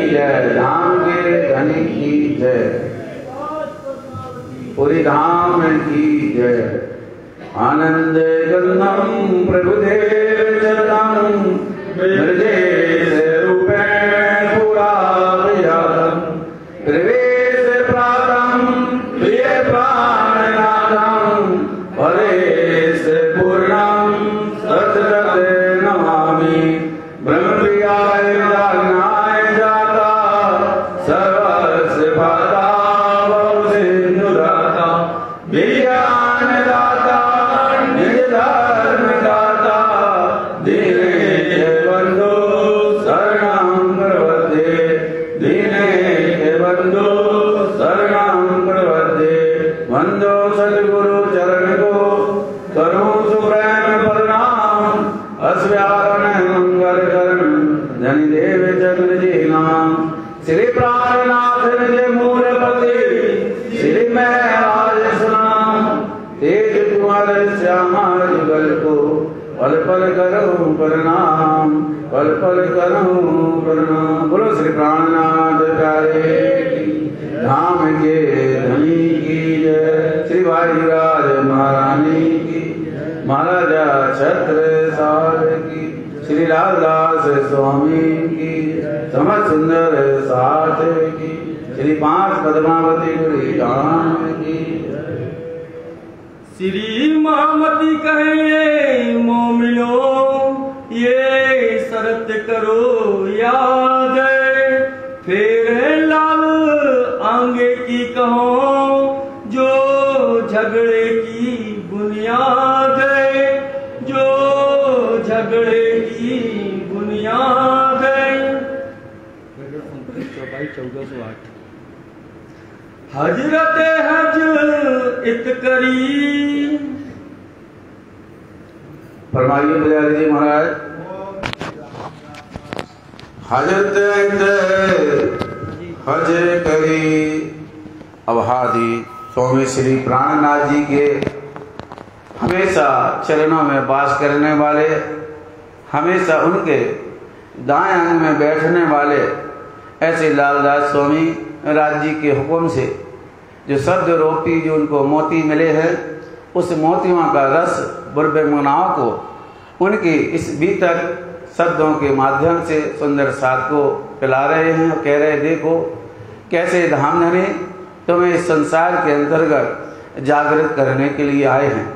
जय, धाम के धनी की जय, पूरी धाम की जय। आनंद गंधम प्रभुदेव चरणं मृजेश रूपेण पुराविराजम् प्रवेश प्रातम् प्रिय प्राणनाथम् परेश पूर्णं सतत नमामि। ब्रह्मप्रियाय दानाय जाता सर्वस्य भाता बहुसिन्धुदाता विज्ञान दाता निज धर्म दाता दीनेश बंधु शरणं प्रपद्ये, दीनेश बंधु शरणं प्रपद्ये। वंदो सद्गुरु चरण को करूं सुप्रेम प्रणाम, अस्व्यारण मंगल करण धनि देव चक्र जी नाम। श्री प्राणनाथ निज मूलपति श्री महराज सुनाम, तेज कुमार श्यामा जुगल को पल पल करो प्रणाम, पल पल करो प्रणाम। बोलो श्री प्राणनाथ प्यारे धाम के धनी की जय। श्री वायुराज महारानी की, महाराजा छत्रसाल की, श्री लालदास स्वामी की, समर सुंदर साथ की, श्री पांच पद्मावती गुरी धाम की। श्री महामती कहे मोमिनो ये शरत करो याद, फिर लाल आंगे की कहो जो झगड़े की बुनियाद, जो झगड़े की बुनियाद। 1408 हजरत हज इत करी। फरमाइए पुजारी जी महाराज। हजरत हज करी। अवहादी स्वामी श्री प्राणनाथ जी के हमेशा चरणों में वास करने वाले, हमेशा उनके दाएं अंग में बैठने वाले ऐसे लालदास स्वामी राज जी के हुक्म से जो शब्द रूपी जो उनको मोती मिले हैं, उस मोतियों का रस बुर्बेमुनाओं को उनकी इस बीतक शब्दों के माध्यम से सुंदर साथ को पिला रहे हैं और कह रहे देखो कैसे धामधनी तुम्हें इस संसार के अंतर्गत जागृत करने के लिए आए हैं।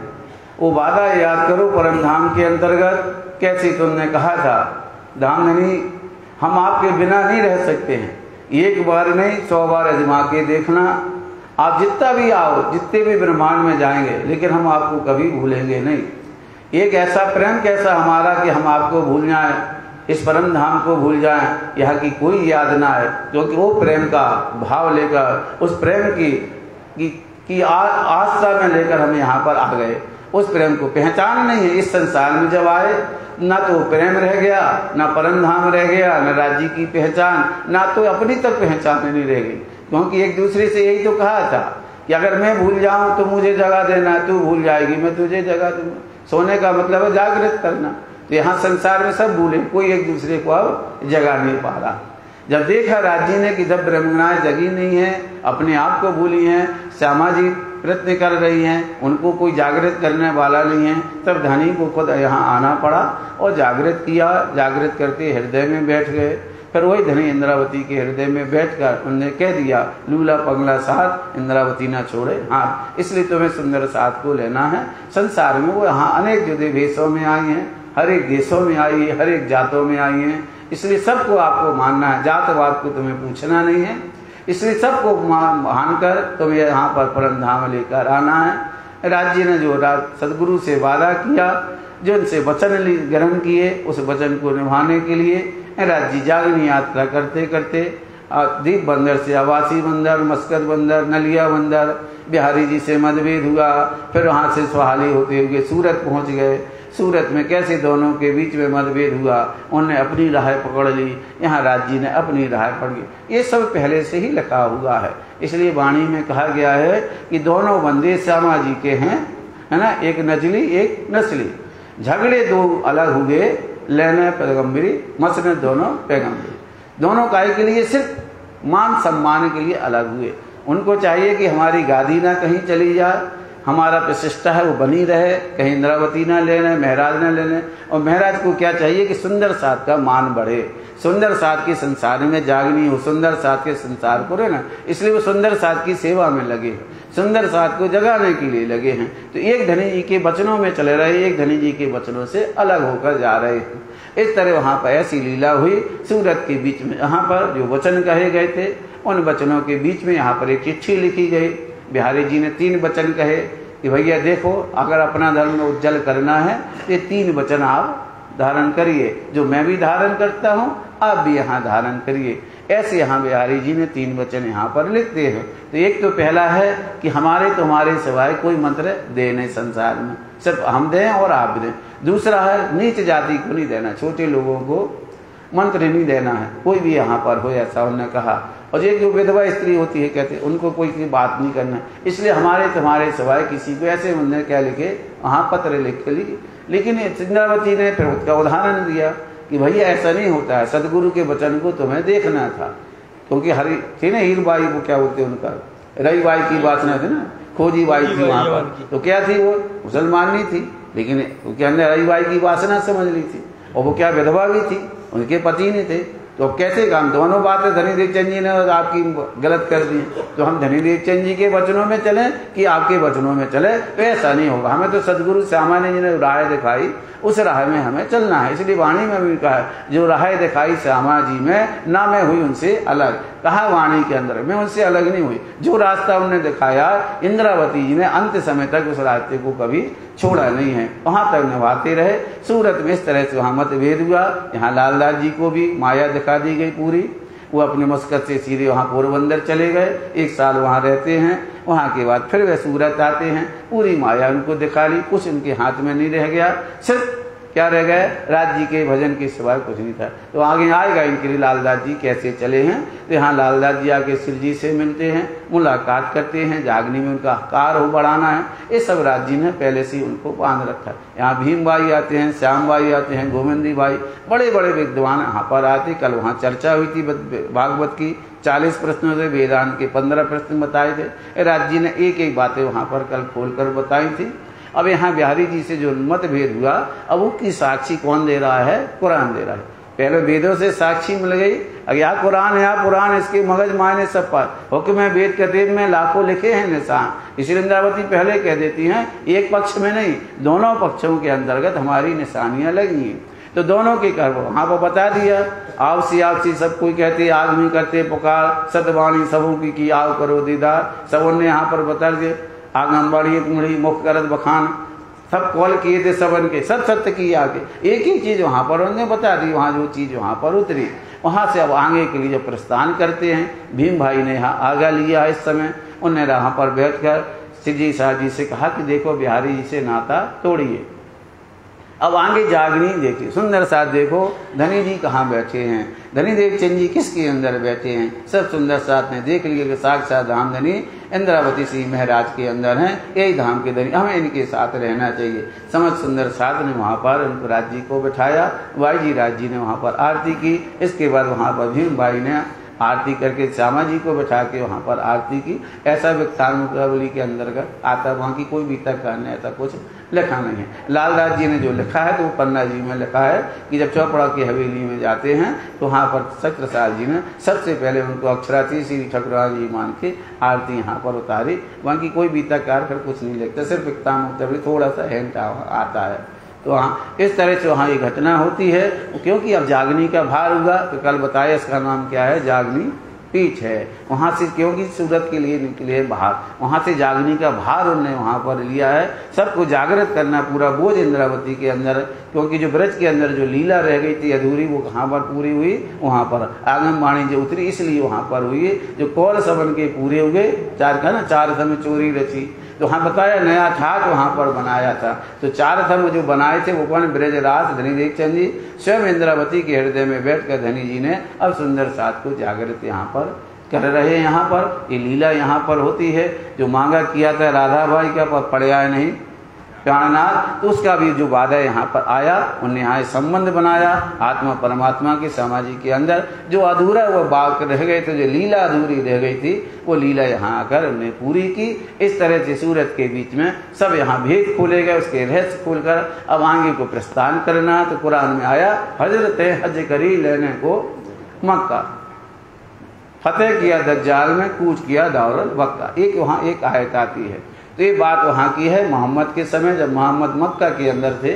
वो वादा याद करो परम धाम के अंतर्गत कैसे तुमने कहा था धामधनी हम आपके बिना नहीं रह सकते हैं। एक बार नहीं 100 बार अजमा के देखना, आप जितना भी आओ, जितने भी ब्रह्मांड में जाएंगे, लेकिन हम आपको कभी भूलेंगे नहीं। एक ऐसा प्रेम कैसा हमारा कि हम आपको भूल जाएं, इस परम धाम को भूल जाएं, यहाँ की कोई याद ना आए, क्योंकि वो प्रेम का भाव लेकर, उस प्रेम की आस्था में लेकर हम यहाँ पर आ गए। उस प्रेम को पहचान नहीं है। इस संसार में जब आए, ना तो प्रेम रह गया, ना परम धाम रह गया, ना राज्य की पहचान, ना तो अपनी तक पहचान नहीं रह गई। क्योंकि एक दूसरे से यही तो कहा था कि अगर मैं भूल जाऊं तो मुझे जगा देना, तू भूल जाएगी मैं तुझे जगा दूंगा। सोने का मतलब है जागृत करना। तो यहाँ संसार में सब भूले, कोई एक दूसरे को अब जगा नहीं पा रहा। जब देखा राज्य ने कि जब ब्रह्मणाएं जगी नहीं है, अपने आप को भूली हैं, श्यामा जी प्रयत्न कर रही हैं, उनको कोई जागृत करने वाला नहीं है, तब धनी को खुद यहाँ आना पड़ा और जागृत किया। जागृत करते हृदय में बैठ गए। फिर वही धनी इंद्रावती के हृदय में बैठकर उन्होंने कह दिया लूला पगला साथ इंद्रावती ना छोड़े हाथ, इसलिए तुम्हें सुंदर साथ को लेना है। संसार में वो यहाँ अनेक जुदे भेषों में आई हैं, हर एक देशों में आई है, हर एक जातों में आई हैं, इसलिए सबको आपको मानना है। जातवाद को तुम्हें पूछना नहीं है, इसलिए सबको मानकर तुम्हें यहाँ पर परम धाम लेकर आना है। राज्य ने जो सदगुरु से वादा किया, जो उनसे वचन ग्रहण किए, उस वचन को निभाने के लिए राज्य जागनी यात्रा करते करते दीप बंदर से आवासी बंदर, मस्कत बंदर, नलिया बंदर, बिहारी जी से मतभेद हुआ। फिर वहाँ से सुहाली होते हुए सूरत पहुँच गए। सूरत में कैसे दोनों के बीच में मतभेद हुआ, उन्होंने अपनी राह पकड़ ली, यहाँ राज्य ने अपनी राह पकड़ ली। ये सब पहले से ही लिखा हुआ है। इसलिए वाणी में कहा गया है कि दोनों बंदे श्यामा जी के हैं, है ना, एक नजली एक नस्ली। झगड़े दो अलग हुए, लेने पैगम्बरी, मसने दोनों पैगम्बरी। दोनों काय के लिए? सिर्फ मान सम्मान के लिए अलग हुए। उनको चाहिए कि हमारी गादी ना कहीं चली जाए, हमारा प्रतिष्ठा है वो बनी रहे, कहीं इंद्रावती ना ले लें, महराज ना ले लें। और महराज को क्या चाहिए कि सुंदर साथ का मान बढ़े, सुंदर साथ के संसार में जागनी हो, सुंदर साथ के संसार को रहना, इसलिए वो सुंदर साथ की सेवा में लगे, सुंदर साथ को जगाने के लिए लगे हैं। तो एक धनी जी के वचनों में चले रहे, एक धनी जी के वचनों से अलग होकर जा रहे हैं। इस तरह वहां पर ऐसी लीला हुई सूरत के बीच में। यहाँ पर जो वचन कहे गए थे उन वचनों के बीच में यहाँ पर एक चिट्ठी लिखी गई। बिहारी जी ने 3 वचन कहे कि भैया देखो, अगर अपना धर्म उज्जवल करना है तो ये 3 वचन आप धारण करिए, जो मैं भी धारण करता हूँ आप भी यहाँ धारण करिए। ऐसे यहाँ बिहारी जी ने 3 वचन यहाँ पर लिखते हैं। तो एक तो पहला है कि हमारे तुम्हारे सिवाय कोई मंत्र दे नहीं संसार में, सिर्फ हम दें और आप दें। दूसरा है नीच जाति को नहीं देना, छोटे लोगों को मंत्र नहीं देना है, कोई भी यहाँ पर हो, ऐसा उन्होंने कहा। और ये जो विधवा स्त्री होती है कहते उनको कोई की बात नहीं करना, इसलिए हमारे तुम्हारे सिवाय किसी को ऐसे उन्होंने क्या लिखे, वहाँ पत्र लिख के लिखे। लेकिन इंद्रावती ने फिर उसका उदाहरण दिया कि भैया ऐसा नहीं होता है, सदगुरु के वचन को तुम्हें देखना था। क्योंकि हरी थी ना हीरबाई, वो क्या बोलते उनका रईबाई की वासना थी ना, खोजी बाई थी वहाँ पर। तो क्या थी, वो मुसलमान नहीं थी, लेकिन उसके अंदर रईबाई की वासना समझ ली थी। और वो क्या विधवा भी थी, उनके पति नहीं थे। तो अब कैसे काम, दोनों बातें धनीदेव चंद जी ने आपकी गलत कर दी। तो हम धनीदेव चंद जी के वचनों में चले कि आपके वचनों में चले, तो ऐसा नहीं होगा। हमें तो सदगुरु श्यामानंद जी ने राह दिखाई, उस राह में हमें चलना है। इसलिए वाणी में भी कहा जो राह दिखाई श्यामा जी में, ना मैं हुई उनसे अलग। कहा वाणी के अंदर मैं उनसे अलग नहीं हुई, जो रास्ता उन्होंने दिखाया इंद्रावती जी ने अंत समय तक उस रास्ते को कभी छोड़ा नहीं है, वहां तक निभाते रहे। सूरत में इस तरह से वहां मतभेद हुआ। यहाँ लालदास जी को भी माया दिखा दी गई पूरी, वो अपने मस्कत से सीधे वहाँ पोरबंदर चले गए, 1 साल वहाँ रहते हैं। वहाँ के बाद फिर वे सूरत आते हैं, पूरी माया उनको दिखा ली, कुछ उनके हाथ में नहीं रह गया, सिर्फ क्या रह गए, राज जी के भजन के सिवाय कुछ नहीं था। तो आगे आएगा इनके लिए लालदास जी कैसे चले हैं। तो यहाँ लालदास जी आके शिव जी से मिलते हैं, मुलाकात करते हैं, जागनी में उनका कार हो बढ़ाना है, ये सब राज जी ने पहले से उनको बांध रखा है। यहाँ भीम भाई आते हैं, श्याम भाई आते हैं, गोविंदी भाई, बड़े बड़े विद्वान यहाँ पर आते। कल वहाँ चर्चा हुई थी भागवत की, 40 प्रश्नों से वेदांत के 15 प्रश्न बताए थे। राज जी ने एक एक बातें वहाँ पर कल खोल कर बताई थी। अब यहाँ बिहारी जी से जो मतभेद हुआ, अब उसकी साक्षी कौन दे रहा है, कुरान दे रहा है। पहले वेदों से साक्षी मिल गई, अब यहाँ कुरान है, यहाँ पुराण, इसके मगज मायने सब पर हुक्म है। वेद कतीब में लाखों लिखे हैं निशान, इसलिए इंद्रावती पहले कह देती हैं एक पक्ष में नहीं, दोनों पक्षों के अंतर्गत हमारी निशानियां लगी हैं। तो दोनों के कर वहां पर बता दिया। आपसी सब कोई कहते आदमी करते पुकार, सतवाणी सबों की आओ करो दीदार, सबों ने यहाँ पर बता दिए। आंगनबाड़ी कुमड़ी मुख करत बखान, सब कॉल किए थे सबन के, सब सत्य की आगे एक ही चीज वहां पर उन्होंने बता दी। वहां जो चीज वहां पर उतरी, वहां से अब आगे के लिए जो प्रस्थान करते हैं। भीम भाई ने यहाँ आगा लिया इस समय, उन्होंने वहां पर बैठकर शिव जी साहब जी से कहा कि देखो बिहारी जी से नाता तोड़िए। अब आगे जागनी देखिए, सुंदर साथ देखो धनी जी कहाँ बैठे हैं, धनीदेव चंद जी किसके अंदर बैठे हैं। सब सुंदर साथ ने देख लिए कि साक्षात धाम धनी इंद्रावती सिंह महाराज के अंदर हैं, यही धाम के धनी, हमें इनके साथ रहना चाहिए। समझ सुंदर साथ ने वहाँ पर उनको राज जी को बैठाया, भाई जी राज जी ने वहाँ पर आरती की। इसके बाद वहाँ पर भीम भाई ने आरती करके श्यामा जी को बैठा के वहाँ पर आरती की। ऐसा विख्यात मुकाबली के अंतर्गत आता, वहाँ की कोई भी तक ने ऐसा कुछ लिखा नहीं है। लालदास जी ने जो लिखा है तो वो पन्ना जी में लिखा है कि जब चौपड़ा की हवेली में जाते हैं तो वहाँ पर छत्रसाल जी ने सबसे पहले उनको अक्षराती श्री ठकुरान जी मान के आरती यहाँ पर उतारी। वहाँ की कोई भी तककार फिर कुछ नहीं लिखता, सिर्फ विख्यात मुकाबली थोड़ा सा हिंट आता है। तो हाँ इस तरह से वहाँ ये घटना होती है। क्योंकि अब जागनी का भार हुआ तो कल बताया इसका नाम क्या है, जागनी पीठ है। वहाँ से क्योंकि सूरत के लिए निकले बाहर, वहाँ से जागनी का भार उन्होंने वहाँ पर लिया है। सबको जागृत करना, पूरा बोझ इंद्रावती के अंदर, क्योंकि जो ब्रज के अंदर जो लीला रह गई थी अधूरी वो कहाँ पर पूरी हुई, वहाँ पर आंगनबाड़ी जो उतरी इसलिए वहाँ पर हुई। जो कौल सबन के पूरे हुए, चार थम चोरी रची, तो हाँ बताया नया ठाट वहाँ पर बनाया था। तो 4 थम जो बनाए थे वो कौन, ब्रजराज धनीदेव चंद जी स्वयं इंद्रावती के हृदय में बैठकर धनी जी ने अब सुंदर साथ को जागृत यहाँ पर कर रहे हैं। यहाँ पर ये लीला यहाँ पर होती है। जो मांगा किया था राधा भाई का पढ़िया नहीं, प्राणनाथ, तो उसका भी जो वादा यहाँ पर आया, उन्हें यहाँ संबंध बनाया आत्मा परमात्मा के समाधि के अंदर। जो अधूरा वो बात रह गए थे, जो लीला अधूरी रह गई थी, वो लीला यहाँ आकर उन्हें पूरी की। इस तरह से सूरत के बीच में सब यहाँ भेद खोले गए, उसके रहस्य खोलकर अब आगे को प्रस्थान करना। तो कुरान में आया, हजरत हज करी लेने को मक्का, फतेह किया दज्जाल में, कूच किया दारुल बक्का। एक वहाँ एक आयत आती है। तो ये बात वहाँ की है मोहम्मद के समय, जब मोहम्मद मक्का के अंदर थे,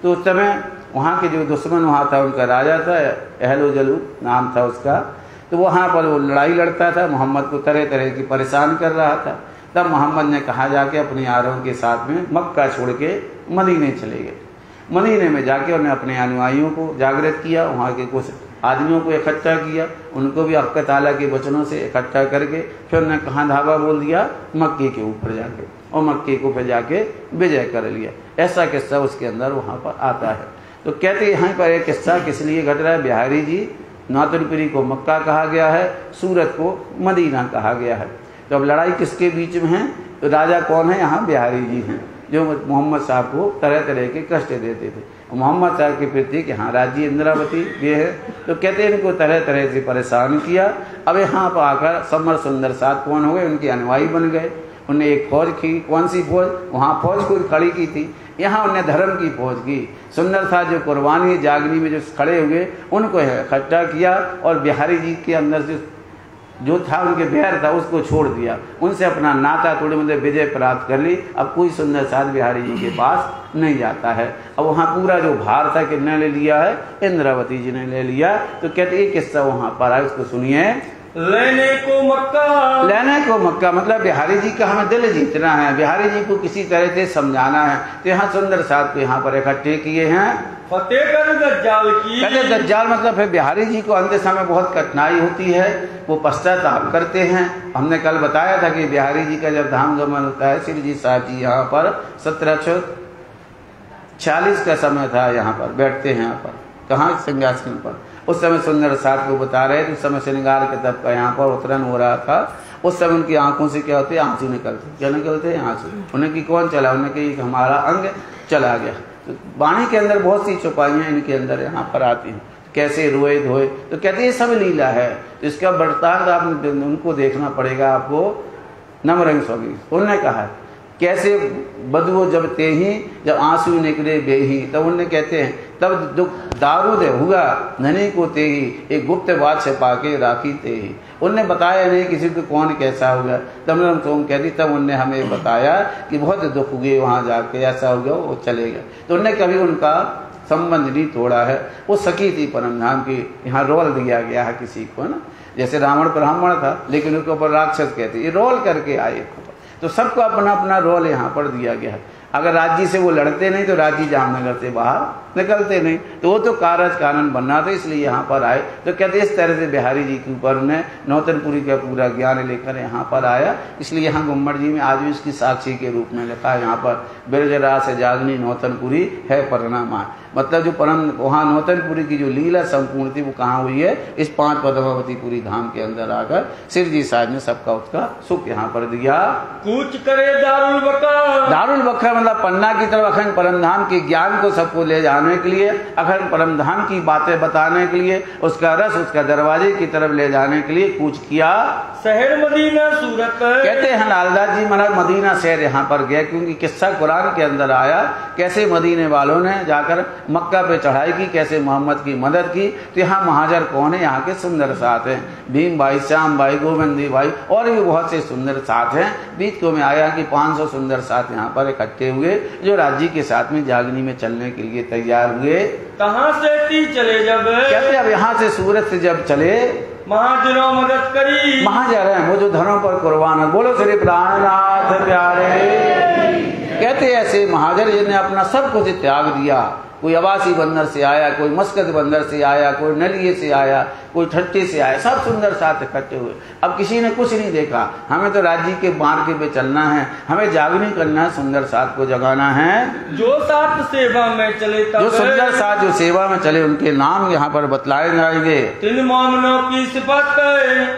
तो उस समय वहाँ के जो दुश्मन वहाँ था, उनका राजा था, अहलो जलू नाम था उसका। तो वहाँ पर वो लड़ाई लड़ता था, मोहम्मद को तरह तरह की परेशान कर रहा था। तब मोहम्मद ने कहा जाके अपने यारों के साथ में मक्का छोड़ के मदीने चले गए। मदीने में जाके उन्होंने अपने अनुयायियों को जागृत किया, वहाँ के कुछ आदमियों को इकट्ठा किया, उनको भी हक़ ताला के वचनों से इकट्ठा करके फिर उन्होंने कहाँ धावा बोल दिया, मक्के के ऊपर जाके, और मक्के को फिर जाके विजय कर लिया। ऐसा किस्सा उसके अंदर वहाँ पर आता है। तो कहते यहाँ पर एक किस्सा किस लिए घट रहा है, बिहारी जी नौतनपुरी को मक्का कहा गया है, सूरत को मदीना कहा गया है। तो अब लड़ाई किसके बीच में है, तो राजा कौन है, यहाँ बिहारी जी हैं, जो मोहम्मद साहब को तरह तरह के कष्ट देते थे। मोहम्मद साहब के प्रति कि हाँ राज्य इंद्रावती ये है, तो कहते हैं इनको तरह तरह से परेशान किया। अब यहाँ पर आकर समर सुंदर साथ कौन हो गए, उनके अनुयायी बन गए। उन्हें एक फौज की, कौन सी फौज, वहाँ फौज को खड़ी की थी, यहाँ उन्हें धर्म की फौज की। सुंदर साथ जो कुर्बानी जागनी में जो खड़े हुए, उनको इकट्ठा किया, और बिहारी जी के अंदर से जो था उनके बैर था उसको छोड़ दिया, उनसे अपना नाता तोड़े, मतलब विजय प्राप्त कर ली। अब कोई सुंदर साथ बिहारी जी के पास नहीं जाता है। अब वहाँ पूरा जो भार था किसने ले लिया है, इंद्रावती जी ने ले लिया। तो कहते एक किस्सा वहाँ पर आए, उसको सुनिए। लेने को मक्का, लेने को मक्का मतलब बिहारी जी का हमें दिल जीतना है, बिहारी जी को किसी तरह से समझाना है। तो यहाँ सुंदर साथ को यहाँ पर इकट्ठे किए हैं, फतेह कर दज्जाल की। कहते दज्जाल मतलब फिर बिहारी जी को अंत समय बहुत कठिनाई होती है, वो पश्चाताप करते हैं। हमने कल बताया था कि बिहारी जी का जब धाम गमन होता है, श्री जी साहब जी यहाँ पर 1746 का समय था, यहाँ पर बैठते हैं, यहाँ पर कहाँ सिंहासन पर। उस समय सुंदर साथ को बता रहे थे, उस समय श्रृंगार के तब का यहाँ पर उतरन हो रहा था। उस समय उनकी आंखों से क्या होते हैं, आंसू निकलते। क्या निकलते हैं, आंसू। उन्हें की कौन चला, उन्हें कि हमारा अंग चला गया। तो वाणी के अंदर बहुत सी छुपाइयाँ इनके अंदर यहाँ पर आती हैं, कैसे रोए धोए। तो कहते हैं सब लीला है। तो इसका बर्ताव आप उनको देखना पड़ेगा आपको। नमरंग स्वामी उन्होंने कहा कैसे बदबो जब ते ही, जब आंसू निकले बेही, तब उन्हें कहते हैं तब दुख दारूद हुआ ननी को ते ही, एक गुप्त बात छिपा के राखी ते ही। उनने बताया नहीं किसी को कौन कैसा होगा। तब तुम कहती, तब उनने हमें बताया कि बहुत दुख हुए वहाँ जाके, ऐसा हो गया, वो चले गए। तो उनने कभी उनका संबंध नहीं तोड़ा है। वो सखी थी परम धाम की, यहाँ रोल दिया गया है किसी को ना, जैसे रावण ब्राह्मण था लेकिन उसके ऊपर राक्षस कहते, ये रोल करके आए। तो सबको अपना अपना रोल यहाँ पर दिया गया है। अगर राज्य से वो लड़ते नहीं तो राज्य जामनगर से बाहर निकलते नहीं, तो वो तो कारज कानून बनना था, इसलिए यहाँ पर आए। तो कहते इस तरह से बिहारी जी के ऊपर ने नौतनपुरी का पूरा ज्ञान लेकर यहाँ पर आया। इसलिए यहाँ गुम्मट जी में आज भी इसकी साक्षी के रूप में लिखा है, यहाँ पर बिरजरा से जागनी नौतनपुरी है परिणाम। मतलब जो परम वहाँ नौतनपुरी की जो लीला संपूर्ण थी वो कहाँ हुई है, इस 5 पद्मावतीपुरी धाम के अंदर आकर शिव जी साहब ने सबका उसका सुख यहाँ पर दिया। कूच करे दारुल बक्का, दारुल बक्का मतलब पन्ना की तरफ अखंड परम धाम के ज्ञान को सबको ले जाने के लिए, अखंड परम धाम की बातें बताने के लिए, उसका रस उसका दरवाजे की तरफ ले जाने के लिए कूच किया। शहर मदीना सूरत, कहते हैं लालदास जी महाराज मदीना शहर यहाँ पर गए, क्योंकि किस्सा कुरान के अंदर आया कैसे मदीने वालों ने जाकर मक्का पे चढ़ाई की, कैसे मोहम्मद की मदद की। तो यहाँ महाजर कौन है, यहाँ के सुंदर साथ हैं, भीम भाई, श्याम भाई, गोविंदी भाई और भी बहुत से सुंदर साथ हैं। बीच को में आया कि 500 सुंदर साथ यहाँ पर इकट्ठे हुए, जो राज्य के साथ में जागनी में चलने के लिए तैयार हुए। कहाँ से ती चले जब, कहते अब यहाँ से सूरत से जब चले, महाजनों मदद करी, महाजर है वो जो धनों पर कुर्बान है। बोलो श्री प्राणनाथ प्यारे। कहते ऐसे महाजर जिन्हें अपना सब कुछ त्याग दिया। कोई अवासी बंदर से आया, कोई मस्कत बंदर से आया, कोई नलिये से आया, कोई ठट्टे से आया, सब सुंदर साथ इकट्ठे हुए। अब किसी ने कुछ नहीं देखा, हमें तो राज्य के मार्ग पे चलना है, हमें जागनी करना है, सुंदर साथ को जगाना है। जो साथ सेवा में चले तब, जो सुंदर साथ जो सेवा में चले उनके नाम यहाँ पर बतलाए जाएंगे। तीन मोमनों की सिफत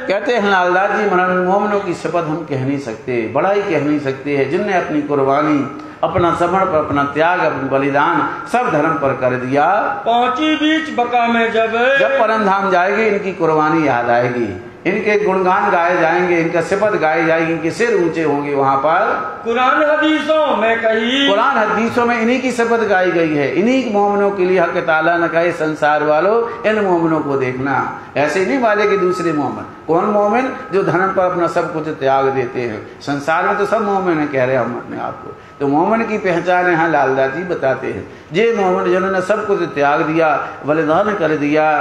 कहते हैं लालदास जी महाराज, मोमनों की शपथ हम कह नहीं सकते, बड़ा ही कह नहीं सकते है, जिनने अपनी कुर्बानी अपना समर्पण, अपना त्याग, अपना बलिदान सब धर्म पर कर दिया। पहुंची बीच बका में जब परम धाम जाएगी इनकी कुर्बानी याद आएगी, इनके गुणगान गाए जाएंगे, इनका सिफत गाई जाएगी, इनके सिर ऊंचे होंगे वहां पर। कुरान हदीसों में कही, कुरान हदीसों में इन्हीं की सिफत गाई गई है। इन्हीं मोमिनों के लिए हक ताला ने कहे संसार वालों इन मोमिनों को देखना, ऐसे नहीं वाले कि दूसरे मोमिन। कौन मोमिन? जो धर्म पर अपना सब कुछ त्याग देते हैं। संसार में तो सब मोमिन है कह रहे हैं हम अपने आप को, तो मोमिन की पहचान यहाँ लालदास जी बताते हैं। ये मोमिन जिन्होंने सब कुछ त्याग दिया, बलिदान कर दिया,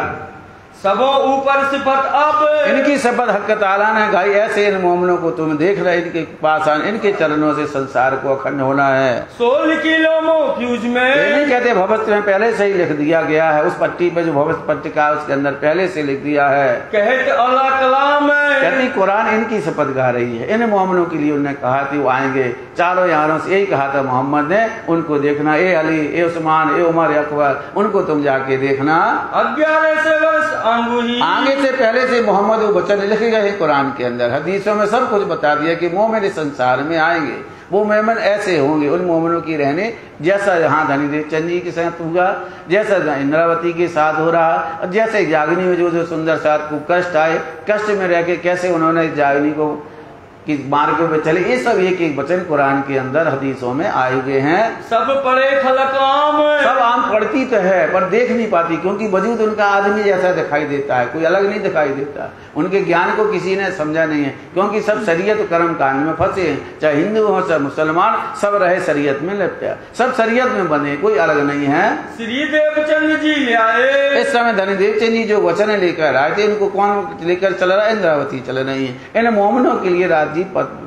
सबों ऊपर सिफत अब इनकी सिफत हक ताला ने गाई। ऐसे इन मोमिनों को तुम देख रहे, इनके पास इनके चरणों से संसार को अखंड होना है। 16 किलो फ्यूज में ये नहीं कहते भविष्य में पहले से ही लिख दिया गया है, उस पट्टी पे जो भविष्य पट्टिका उसके अंदर पहले से लिख दिया है। कहते अल्लाह कलाम है, कहती कुरान इनकी शपथ गा रही है। इन मोमिनों के लिए उन्होंने कहा थी वो आएंगे, चारों यारों से यही कहा था मोहम्मद ने उनको देखना, ए अली, ए उस्मान, ए उमर, ए अकबर, उनको तुम जाके देखना। 11 से वर्ष आगे से पहले से मोहम्मद वो वचन लिखे गए कुरान के अंदर, हदीसों में सब कुछ बता दिया कि मोमिन संसार में आएंगे। वो मोमिन ऐसे होंगे, उन मोमिनों की रहने जैसा यहाँ धनीदेव चंद जी के साथ हुआ, जैसा इंद्रावती के साथ हो रहा, जैसे जागनी में जो सुंदर साथ को कष्ट आए, कष्ट में रह के कैसे उन्होंने जागनी को कि मार्ग पे चले, ये सब एक एक वचन कुरान के अंदर हदीसों में आए हुए हैं। सब पढ़े खलक आम, सब आम पढ़ती तो है पर देख नहीं पाती, क्योंकि वजूद उनका आदमी जैसा दिखाई देता है, कोई अलग नहीं दिखाई देता। उनके ज्ञान को किसी ने समझा नहीं है, क्योंकि सब शरीयत कर्म कांड में फंसे हैं। चाहे हिंदू हो चाहे मुसलमान, सब रहे शरीयत में लिपटे, सब शरीयत में बने, कोई अलग नहीं है। श्री देवचंद जी ले आए, इस समय धनीदेव चंद जी जो वचन लेकर आए थे, इनको कौन लेकर चल रहा है? इंद्रावती चल रही है। इन मोमिनों के लिए जी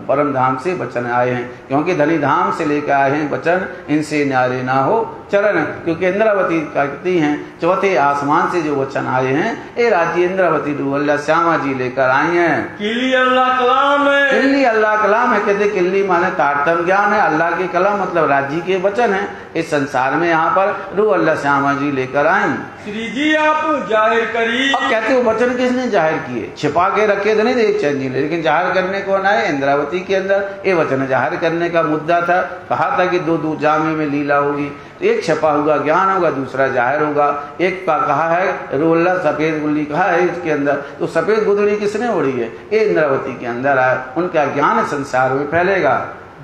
परम धाम से वचन आए हैं, क्योंकि धनी धाम से लेकर आए हैं वचन, इनसे न्यारे ना हो चरण। क्योंकि इंद्रावती कहती हैं चौथे आसमान से जो वचन आए हैं, ये राज्य इंद्रावती अल्लाह श्यामा जी लेकर आई हैं। किल्ली अल्लाह कलाम है, किल्ली अल्लाह कलाम है। कहते किल्ली माने तारतम ज्ञान है, अल्लाह के कलाम मतलब राज्य के वचन है। इस संसार में यहाँ पर रू अल्लाह श्यामा जी लेकर आई। श्री जी आप जाहिर करी, अब कहते हो वचन किसने जाहिर किए? छिपा के रखे तो नहीं देख चंद जी, लेकिन जाहिर करने को ना है इंद्रावती के अंदर ये वचन जाहिर करने का मुद्दा था। कहा था कि दो जामे में लीला होगी, तो एक छपा हुआ ज्ञान होगा, दूसरा जाहिर होगा। एक का कहा है रोल्ला सफेद गुल्ली कहा है इसके अंदर, तो सफेद गुदड़ी किसने उड़ी है? ये इंद्रावती के अंदर आया, उनका ज्ञान संसार में फैलेगा।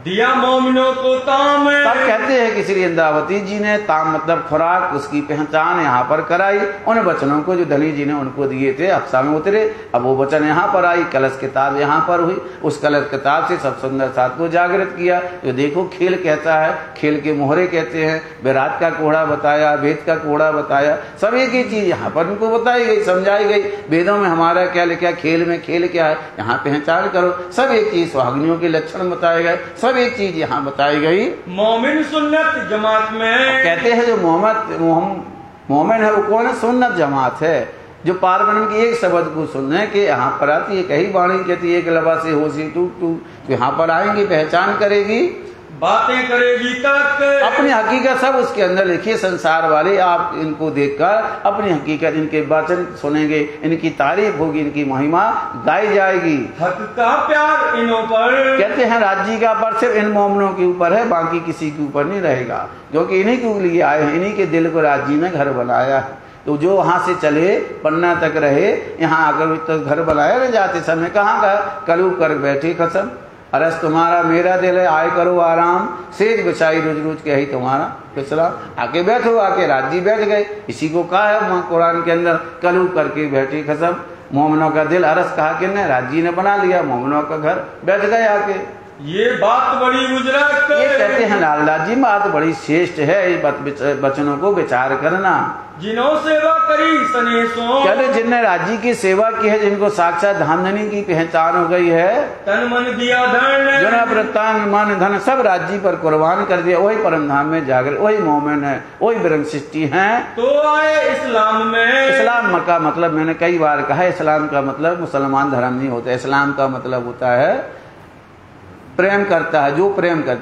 दिया मोमिनों को ताम, तब कहते हैं कि श्री इंद्रावती जी ने ताम मतलब खुराक, उसकी पहचान यहाँ पर कराई। उन वचनों को जो धनी जी ने उनको दिए थे अक्सा में उतरे, अब वो वचन यहाँ पर आई। कलश किताब यहाँ पर हुई, उस कलश किताब से सब सुंदर साथ को जागृत किया। जो देखो खेल कहता है, खेल के मोहरे कहते हैं, विराट का कोड़ा बताया, वेद का कोड़ा बताया, सब एक ही चीज यहाँ पर उनको बताई गई, समझाई गई। वेदों में हमारा क्या लिखा, खेल में खेल क्या है, यहाँ पहचान करो। सब एक चीज, सुहागनियों के लक्षण बताए गए, सब एक चीज यहाँ बताई गई। मोमिन सुन्नत जमात में, कहते हैं जो मोमिन है वो कौन है? सुन्नत जमात है, जो पारब्रह्म की एक शब्द को सुनने के यहाँ पर आती है। कही वाणी कहती है एक लबा से होशी टूट टूट, यहाँ पर आएंगी, पहचान करेगी, बातें करेगी तक, अपनी हकीकत सब उसके अंदर लिखिए। संसार वाले आप इनको देखकर अपनी हकीकत, इनके वचन सुनेंगे, इनकी तारीफ होगी, इनकी महिमा गाई जाएगी। हक का प्यार इनों पर, कहते हैं राज्य का पर सिर्फ इन मोमिनों के ऊपर है, बाकी किसी के ऊपर नहीं रहेगा, क्योंकि इन्हीं के लिए आए हैं, इन्हीं के दिल को राज्य ने घर बनाया है। तो जो वहां से चले पन्ना तक रहे, यहाँ आकर तो घर बनाया न जाते समय कहाँ का कलू कर बैठे कसम, अरस तुम्हारा मेरा दिल है, आए करो आराम, सेज बिछाई रोज रोज के ही तुम्हारा फिसला, आके बैठो, आके राजी बैठ गए। इसी को कहा है वहाँ कुरान के अंदर, कलू करके बैठी कसम। मोमिनों का दिल अरस कहा कि ने राज्य ने बना लिया, मोमिनों का घर बैठ गए आके। ये बात बड़ी गुजरात, ये कहते हैं लालदास जी बात बड़ी श्रेष्ठ है, वचनों को विचार करना। जिन्हों सेवा करी सनेसों, कहते जिनने राज्य की सेवा की है, जिनको साक्षात धामधनी की पहचान हो गई है, तन मन दिया धन, जिन्होंने अपना तन मन धन सब राज्य पर कुर्बान कर दिया, वही परम धाम में जाकर, वही मोमिन है, वही ब्रह्म सृष्टि है। तो आए इस्लाम में, इस्लाम का मतलब मैंने कई बार कहा, इस्लाम का मतलब मुसलमान धर्म नहीं होता। इस्लाम का मतलब होता है प्रेम करता है, जो प्रेम कर,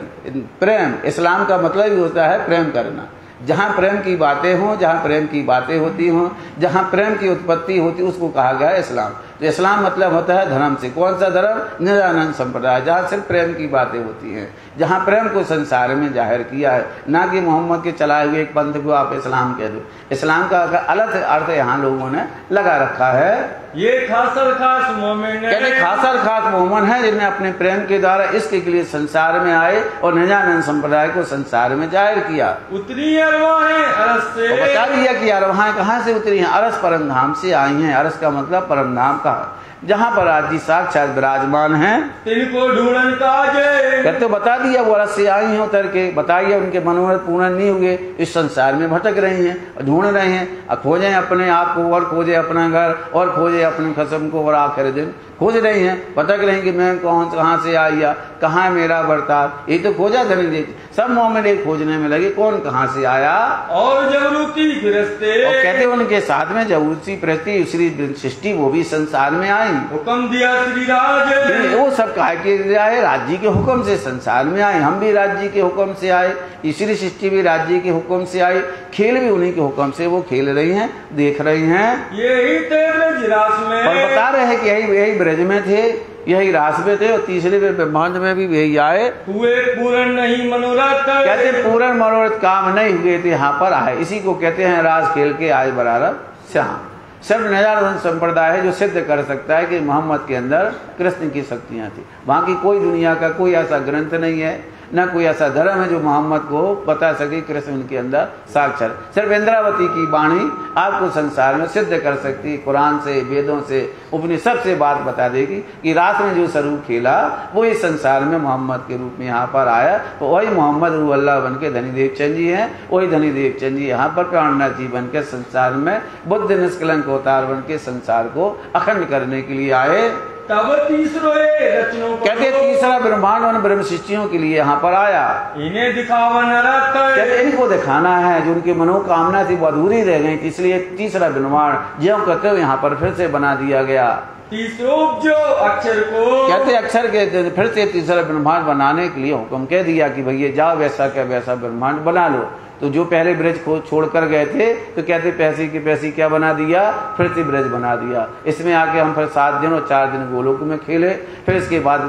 प्रेम इस्लाम का मतलब ही होता है प्रेम करना। जहाँ प्रेम की बातें हों, जहाँ प्रेम की बातें होती हों, जहाँ प्रेम की उत्पत्ति होती, उसको कहा गया इस्लाम। तो इस्लाम मतलब होता है धर्म से। कौन सा धर्म? निरानंद संप्रदाय, जहाँ सिर्फ प्रेम की बातें होती हैं, जहाँ प्रेम को संसार में जाहिर किया है, ना कि मोहम्मद के चलाए हुए एक पंथ को आप इस्लाम कह दो। इस्लाम का अलग अर्थ यहाँ लोगों ने लगा रखा है। ये खासर खास मोमिन कहते खासर खास मोमन है जिन्हें अपने प्रेम के द्वारा इसके लिए संसार में आए और निजानंद संप्रदाय को संसार में जाहिर किया। उतरी अरवाहें अरस से, और बता दिया कि अरवाहें कहाँ से उतरी हैं? अरस परम धाम से आई हैं। अरस का मतलब परम धाम का, जहाँ पर आज जी साक्षात विराजमान हैं। तिनको ढूंढन काजे, कहते बता दिया वो अरस से आई हैं उतर के। बताइए उनके मनोरथ पूर्ण नहीं हुए, इस संसार में भटक रही हैं, ढूंढ रहे हैं, खोजें अपने आप को और खोजे अपना घर और खोजे अपने खसम को और आखिर दिन खोज रही हैं, भटक रही कि मैं कौन कहाँ से आई या कहाँ है मेरा बर्ताव। ये तो खोजा धनी देती, सब मोमिन एक खोजने में लगे कौन कहाँ से आया। और जबरूती फिरिश्ते, और कहते उनके साथ में जबरूती फिरिश्ते श्री सृष्टि वो भी संसार में आई। हुक्म दिया श्री राज, वो सब काहे के आए? राज्य के हुक्म से संसार में आए। हम भी राज्य के हुक्म से आए, ईश्वरी सृष्टि भी राज्य के हुक्म से आई, खेल भी उन्हीं के हुक्म से वो खेल रही हैं, देख रही हैं। यही तेरे रास में, और बता रहे हैं कि यही ब्रज में थे, यही रास में थे, और तीसरे ब्रह्मांड में भी यही आए। हुए पूर्ण नहीं मनोरथ, कहते पूर्ण मनोरथ काम नहीं हुए थे, यहाँ पर आए। इसी को कहते हैं रास खेल के आए बराबर श्याम। सिर्फ निरानंद संप्रदाय है जो सिद्ध कर सकता है कि मोहम्मद के अंदर कृष्ण की शक्तियां थी। वहां की कोई दुनिया का कोई ऐसा ग्रंथ नहीं है, न कोई ऐसा धर्म है जो मोहम्मद को बता सके कृष्ण उनके अंदर साक्षात। सिर्फ इंद्रावती की वाणी आपको संसार में सिद्ध कर सकती है, कुरान से, वेदों से, उपनिषद से बात बता देगी कि रात में जो स्वरूप खेला वो इस संसार में मोहम्मद के रूप में यहाँ पर आया। तो वही मोहम्मद रूह अल्लाह बन के धनीदेव चंद जी हैं, वही धनीदेव चंद जी यहाँ पर प्राणनाथ जी बन के संसार में बुद्ध निष्कलंक अवतार बन के संसार को अखंड करने के लिए आए। तब तीसरे रचनों को, कहते तीसरा ब्रह्मांड उन ब्रह्म शिष्टियों के लिए यहाँ पर आया। इन्हें दिखावन रथ, कहते इनको दिखाना है जो उनकी मनोकामना थी वो अधूरी रह गई, इसलिए तीसरा ब्रह्मांड जो कहते हो यहाँ पर फिर से बना दिया गया। तीसरो जो अक्षर को, कहते अक्षर के फिर से तीसरा ब्रह्मांड बनाने के लिए हुक्म कह दिया कि भैया जाओ वैसा क्या वैसा ब्रह्मांड बना लो। तो जो पहले ब्रज को छोड़कर गए थे तो कहते पैसे की पैसी क्या बना दिया, फिर से ब्रज बना दिया। इसमें आके हम फिर 7 दिन और 4 दिन गोलोक में खेले। फिर इसके बाद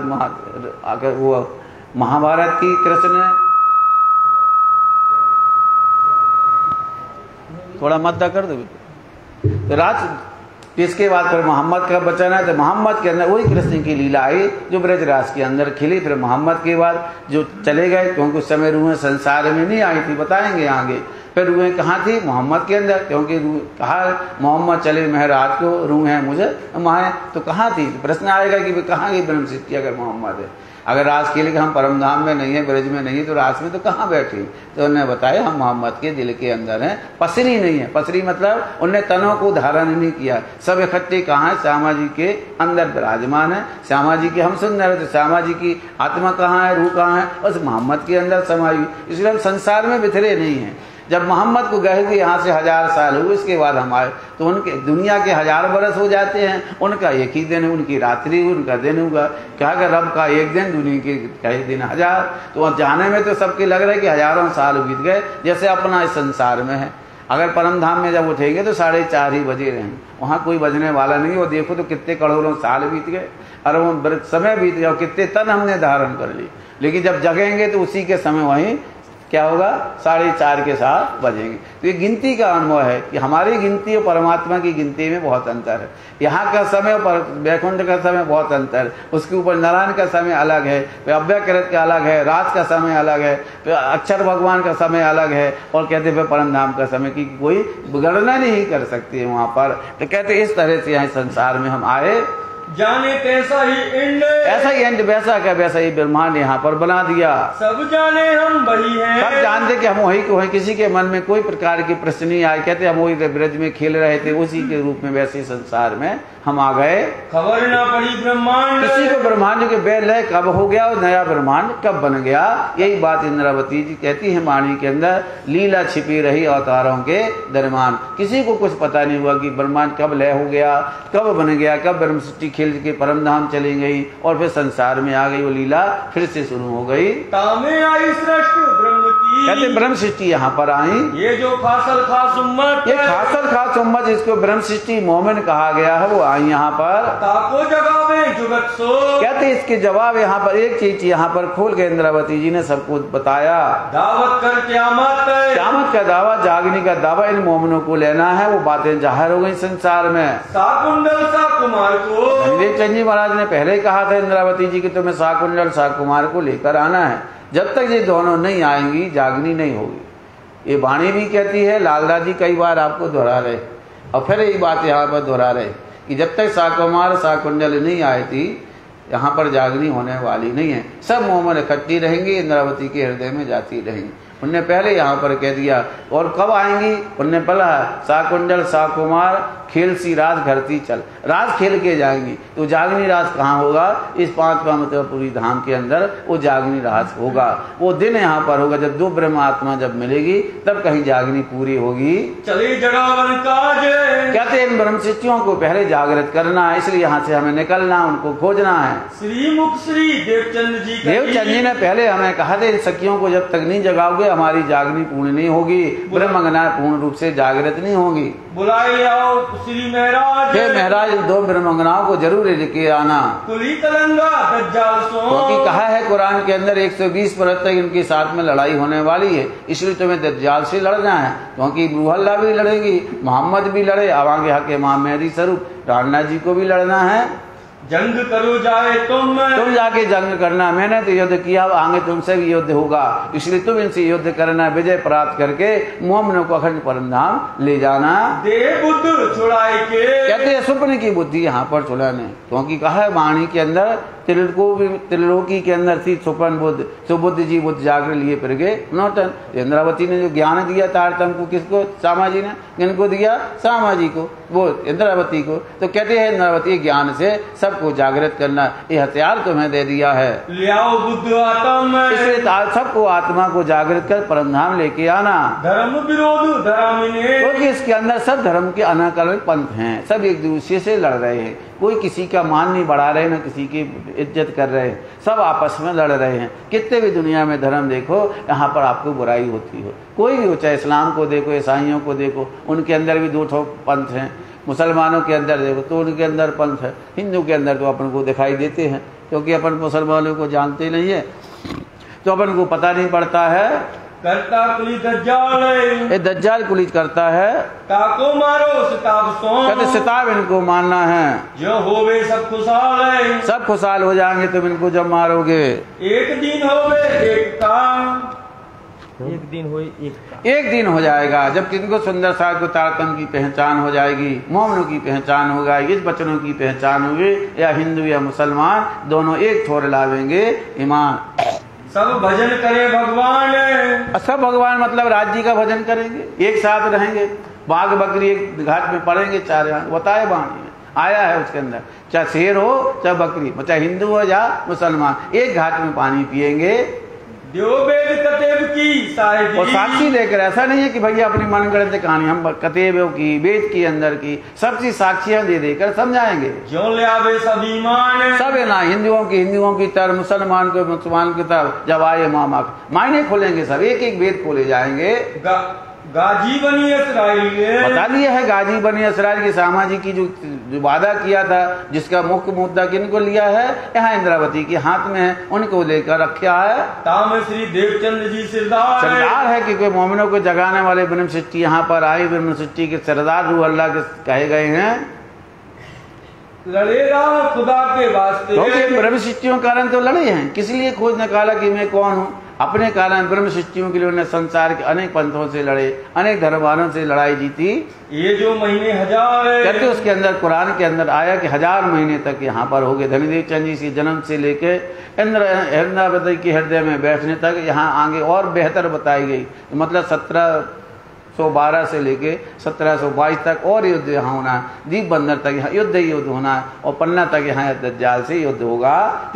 आकर वो महाभारत की कृष्ण ने थोड़ा मद्दा कर दो तो रात। इसके बाद फिर मोहम्मद का बचन है, तो मोहम्मद के अंदर वही कृष्ण की लीला आई जो ब्रजराज के अंदर खिली। फिर मोहम्मद के बाद जो चले गए, क्योंकि उस समय रूहें संसार में नहीं आई थी, बताएंगे आगे। फिर रूहें कहाँ थी? मोहम्मद के अंदर, क्योंकि कहा मोहम्मद चले महराज को, रूहें मुझे माए, तो कहाँ थी? प्रश्न आएगा कि कहाँ की ब्रह्म सृष्टि अगर मोहम्मद है। अगर रास के लिए हम परम धाम में नहीं है, ब्रज में नहीं है, तो रास में तो कहाँ बैठी? तो उन्होंने बताया हम मोहम्मद के दिल के अंदर हैं। पसरी नहीं है, पसरी मतलब उनने तनों को धारण नहीं किया। सब इकट्ठे कहाँ है? श्यामा जी के अंदर विराजमान है। श्यामा जी के हम सुंदर है, तो श्यामा जी की आत्मा कहाँ है, रूह कहाँ है? बस मोहम्मद के अंदर समाई। इसलिए हम संसार में बिखरे नहीं हैं। जब मोहम्मद को गए हुए यहाँ से 1000 साल हुए, इसके बाद हम आए, तो उनके दुनिया के 1000 बरस हो जाते हैं, उनका एक ही दिन है, उनकी रात्रि, उनका दिन होगा। क्या कर रब का एक दिन, दुनिया के कई दिन 1000। तो जाने में तो सबके लग रहा है कि हजारों साल बीत गए, जैसे अपना इस संसार में है। अगर परम धाम में जब उठेंगे तो 4:30 ही बजे रहेंगे, वहाँ कोई बजने वाला नहीं। वो देखो तो कितने करोड़ों साल बीत गए, अरबों समय बीत गया, कितने तन हमने धारण कर ली। लेकिन जब जगेंगे तो उसी के समय वहीं क्या होगा? 4:30 के साथ बजेंगे। तो ये गिनती का अनुभव है कि हमारी गिनती और परमात्मा की गिनती में बहुत अंतर है। यहाँ का समय और वैकुंठ का समय बहुत अंतर है। उसके ऊपर नारायण का समय अलग है, अव्यकृत का अलग है, रात का समय अलग है, अक्षर भगवान का समय अलग है, और कहते हैं परम धाम का समय की कोई गणना नहीं कर सकती है वहाँ पर। तो कहते इस तरह से यहाँ संसार में हम आए, जाने कैसा ही इंड, ऐसा ही एंड वैसा का वैसा ही ब्रह्मांड यहाँ पर बना दिया। सब जाने हम वही हैं, सब जानते कि हम वही को हैं। किसी के मन में कोई प्रकार की प्रश्न नहीं आए। कहते हम वही ब्रज में खेल रहे थे, उसी के रूप में वैसे संसार में हम आ गए। खबर ना पड़ी ब्रह्मांड, किसी को ब्रह्मांड के बेल है कब हो गया और नया ब्रह्मांड कब बन गया। यही बात इंद्रावती जी कहती है वाणी के अंदर, लीला छिपी रही अवतारों के दरमियान। किसी को कुछ पता नहीं हुआ कि ब्रह्मांड कब लय हो गया, कब बन गया, कब ब्रह्म सृष्टि खेल के परम धाम चली गई और फिर संसार में आ गई। वो लीला फिर से शुरू हो गई। तामे आई सृष्टि ब्रह्म की, कहते ब्रह्म सृष्टि यहाँ पर आई। ये जो खासल खास उम्मत ये खासल खास उम्मत जिसको ब्रह्म सृष्टि मोमिन कहा गया है वो आई यहाँ पर। ताको जगावे जुगत सो। कहते इसके जवाब यहाँ पर एक चीज यहाँ पर खोल के इंद्रावती जी ने सबको बताया। दावत कर क्यामत का दावा, जागने का दावा इन मोमिनों को लेना है। वो बातें जाहिर हो गई संसार में। साकुंडल सा कुमार को धनदेव चंद जी महाराज ने पहले ही कहा था इंद्रावती जी की तुम्हें साकुंडल साकुमार को लेकर आना है। जब तक ये दोनों नहीं आएंगी जागनी नहीं होगी। ये वाणी भी कहती है, लालदास जी कई बार आपको दोहरा रहे और फिर यही बात यहाँ पर दोहरा रहे कि जब तक साकुमार साकुंडल नहीं आई थी यहाँ पर जागनी होने वाली नहीं है। सब मोमन इकट्ठी रहेंगी, इंद्रावती के हृदय में जाती रहेंगी। उनने पहले यहाँ पर कह दिया। और कब आएंगी? उनने बोला साकुंडल साकुमार खेल सी रात घरती चल, रात खेल के जाएंगी। तो जागनी रात कहाँ होगा? इस 5वां मतलब पूरी धाम के अंदर वो जागनी रात होगा। वो दिन यहाँ पर होगा जब दो ब्रह्म आत्मा जब मिलेगी तब कहीं जागनी पूरी होगी। चले जगावन काज कहते हैं इन ब्रह्म सृष्टियों को पहले जागृत करना है, इसलिए यहाँ से हमें निकलना, उनको खोजना है। श्री मुख श्री देवचंद जी देवचंद जी ने पहले हमें कहा था इन सखियों को जब तक नहीं जगाओगे हमारी जागनी पूर्ण नहीं होगी, ब्रह्मज्ञान पूर्ण रूप से जागृत नहीं होगी। बुलाए आओ श्री महाराज। हे महाराज दो ब्रह्मज्ञानों को जरूर लेके आना। कुली कलंगा दज्जाल सो। क्योंकि कहा है कुरान के अंदर 120 वर्ष तक इनके साथ में लड़ाई होने वाली है, इसलिए तुम्हें दज्जाल से लड़ना है। क्योंकि रूहल्ला भी लड़ेगी, मोहम्मद भी लड़े, आवांगे हक इमाम मेहदी स्वरूप राणा जी को भी लड़ना है। जंग करो जाए तुम जाके जंग करना। मैंने तो युद्ध किया, आगे तुमसे भी युद्ध होगा, इसलिए तुम इनसे युद्ध करना, विजय प्राप्त करके मोमिनों को अखंड परमधाम ले जाना। दे बुद्ध छुड़ाए के कहते हैं स्वप्न की बुद्धि यहाँ पर छुड़ाने। क्योंकि कहा है वाणी के अंदर त्रिलोकी के अंदर थी स्वप्न बुद्ध, सुबुद्ध जी बुद्ध जाकर लिए फिर गए नौटन। इंद्रावती ने जो ज्ञान दिया तारतम को किसको? श्यामा जी ने। किनको दिया? श्यामा जी को, वो इंद्रावती को। तो कहते हैं इंद्रावती ज्ञान से सबको जागृत करना, ये हथियार तुम्हें दे दिया है। लियाओ बुद्ध आत्मा, इसलिए सबको आत्मा को जागृत कर परमधाम लेके आना। धर्म विरोध धर्म, क्योंकि इसके अंदर सब धर्म के अनाकरण पंथ हैं, सब एक दूसरे से लड़ रहे हैं। कोई किसी का मान नहीं बढ़ा रहे, न किसी की इज्जत कर रहे हैं, सब आपस में लड़ रहे हैं। कितने भी दुनिया में धर्म देखो यहाँ पर आपको बुराई होती हो, कोई भी हो, चाहे इस्लाम को देखो, ईसाइयों को देखो, उनके अंदर भी 2 पंथ हैं। मुसलमानों के अंदर देखो तो उनके अंदर पंथ है। हिंदू के अंदर तो अपन को दिखाई देते हैं, क्योंकि अपन मुसलमानों को जानते नहीं है तो अपन को पता नहीं पड़ता है। करता कुली दज्जाल, ये दज्जाल कुली करता है। ताको मारो सिताब सो, कहते सिताब इनको मानना है। जो होवे सब खुशहाल है, सब खुशहाल हो जाएंगे तुम इनको जब मारोगे। एक दिन होवे एक काम, एक दिन हो एक दिन हो जाएगा जब किनको सुंदर साथ को तारतम की पहचान हो जाएगी, मोमनों की पहचान होगा, इस बचनों की पहचान होगी, या हिंदू या मुसलमान दोनों एक छोर लावेंगे ईमान। सब भजन करे भगवान, सब भगवान मतलब राज्य का भजन करेंगे, एक साथ रहेंगे। बाघ बकरी एक घाट में पड़ेंगे, 4 बताए वाणी आया है उसके अंदर, चाहे शेर हो चाहे बकरी, चाहे हिंदू हो या मुसलमान, एक घाट में पानी पिएंगे। वेद कतेब की साहिबी, और साक्षी देकर, ऐसा नहीं है कि भैया अपनी मनगढ़ंत कहानी, हम कतेबों की वेद के अंदर की सब चीज साक्षियां दे देकर समझाएंगे। जो ले आवे सब ईमान, सब है ना, हिंदुओं की तरफ, मुसलमान को मुसलमान की तरफ, जब आए मामा मायने खोलेंगे, सब एक एक वेद खोले जाएंगे। गाजी बनी इसराइल, बता दिया है गाजी बनी इसराइल की श्यामा जी की जो वादा किया था, जिसका मुख्य मुद्दा किनको लिया है? यहाँ इंद्रावती के हाथ में है, उनको लेकर रखा है। ताम श्री देवचंद जी सरदार है कि कोई मोमिनों को जगाने वाले ब्रह्म सृष्टि यहाँ पर आई, ब्रह्म सृष्टि के सरदार रूह अल्लाह के कहे गए हैं। लड़े रहा खुदा के वास्ते, क्योंकि ब्रह्म सृष्टियों के कारण तो लड़े हैं, किस लिए खोज निकाला कि मैं कौन हूँ? अपने कारण ब्रह्म सृष्टियों के लिए उन्होंने संसार के अनेक पंथों से लड़े, अनेक धर्मवानों से लड़ाई जीती। ये जो महीने 1000 है, कहते उसके अंदर कुरान के अंदर आया कि 1000 महीने तक यहाँ पर हो गए। धनीदेव चंद जी के जन्म से लेके इंद्रावती के हृदय में बैठने तक यहाँ आगे और बेहतर बताई गई। मतलब 1712 से लेके 1722 तक और युद्ध यहाँ होना है, दीप बंदर तक यहाँ युद्ध होना है, और पन्ना तक यहाँ दज्जाल से युद्ध होगा।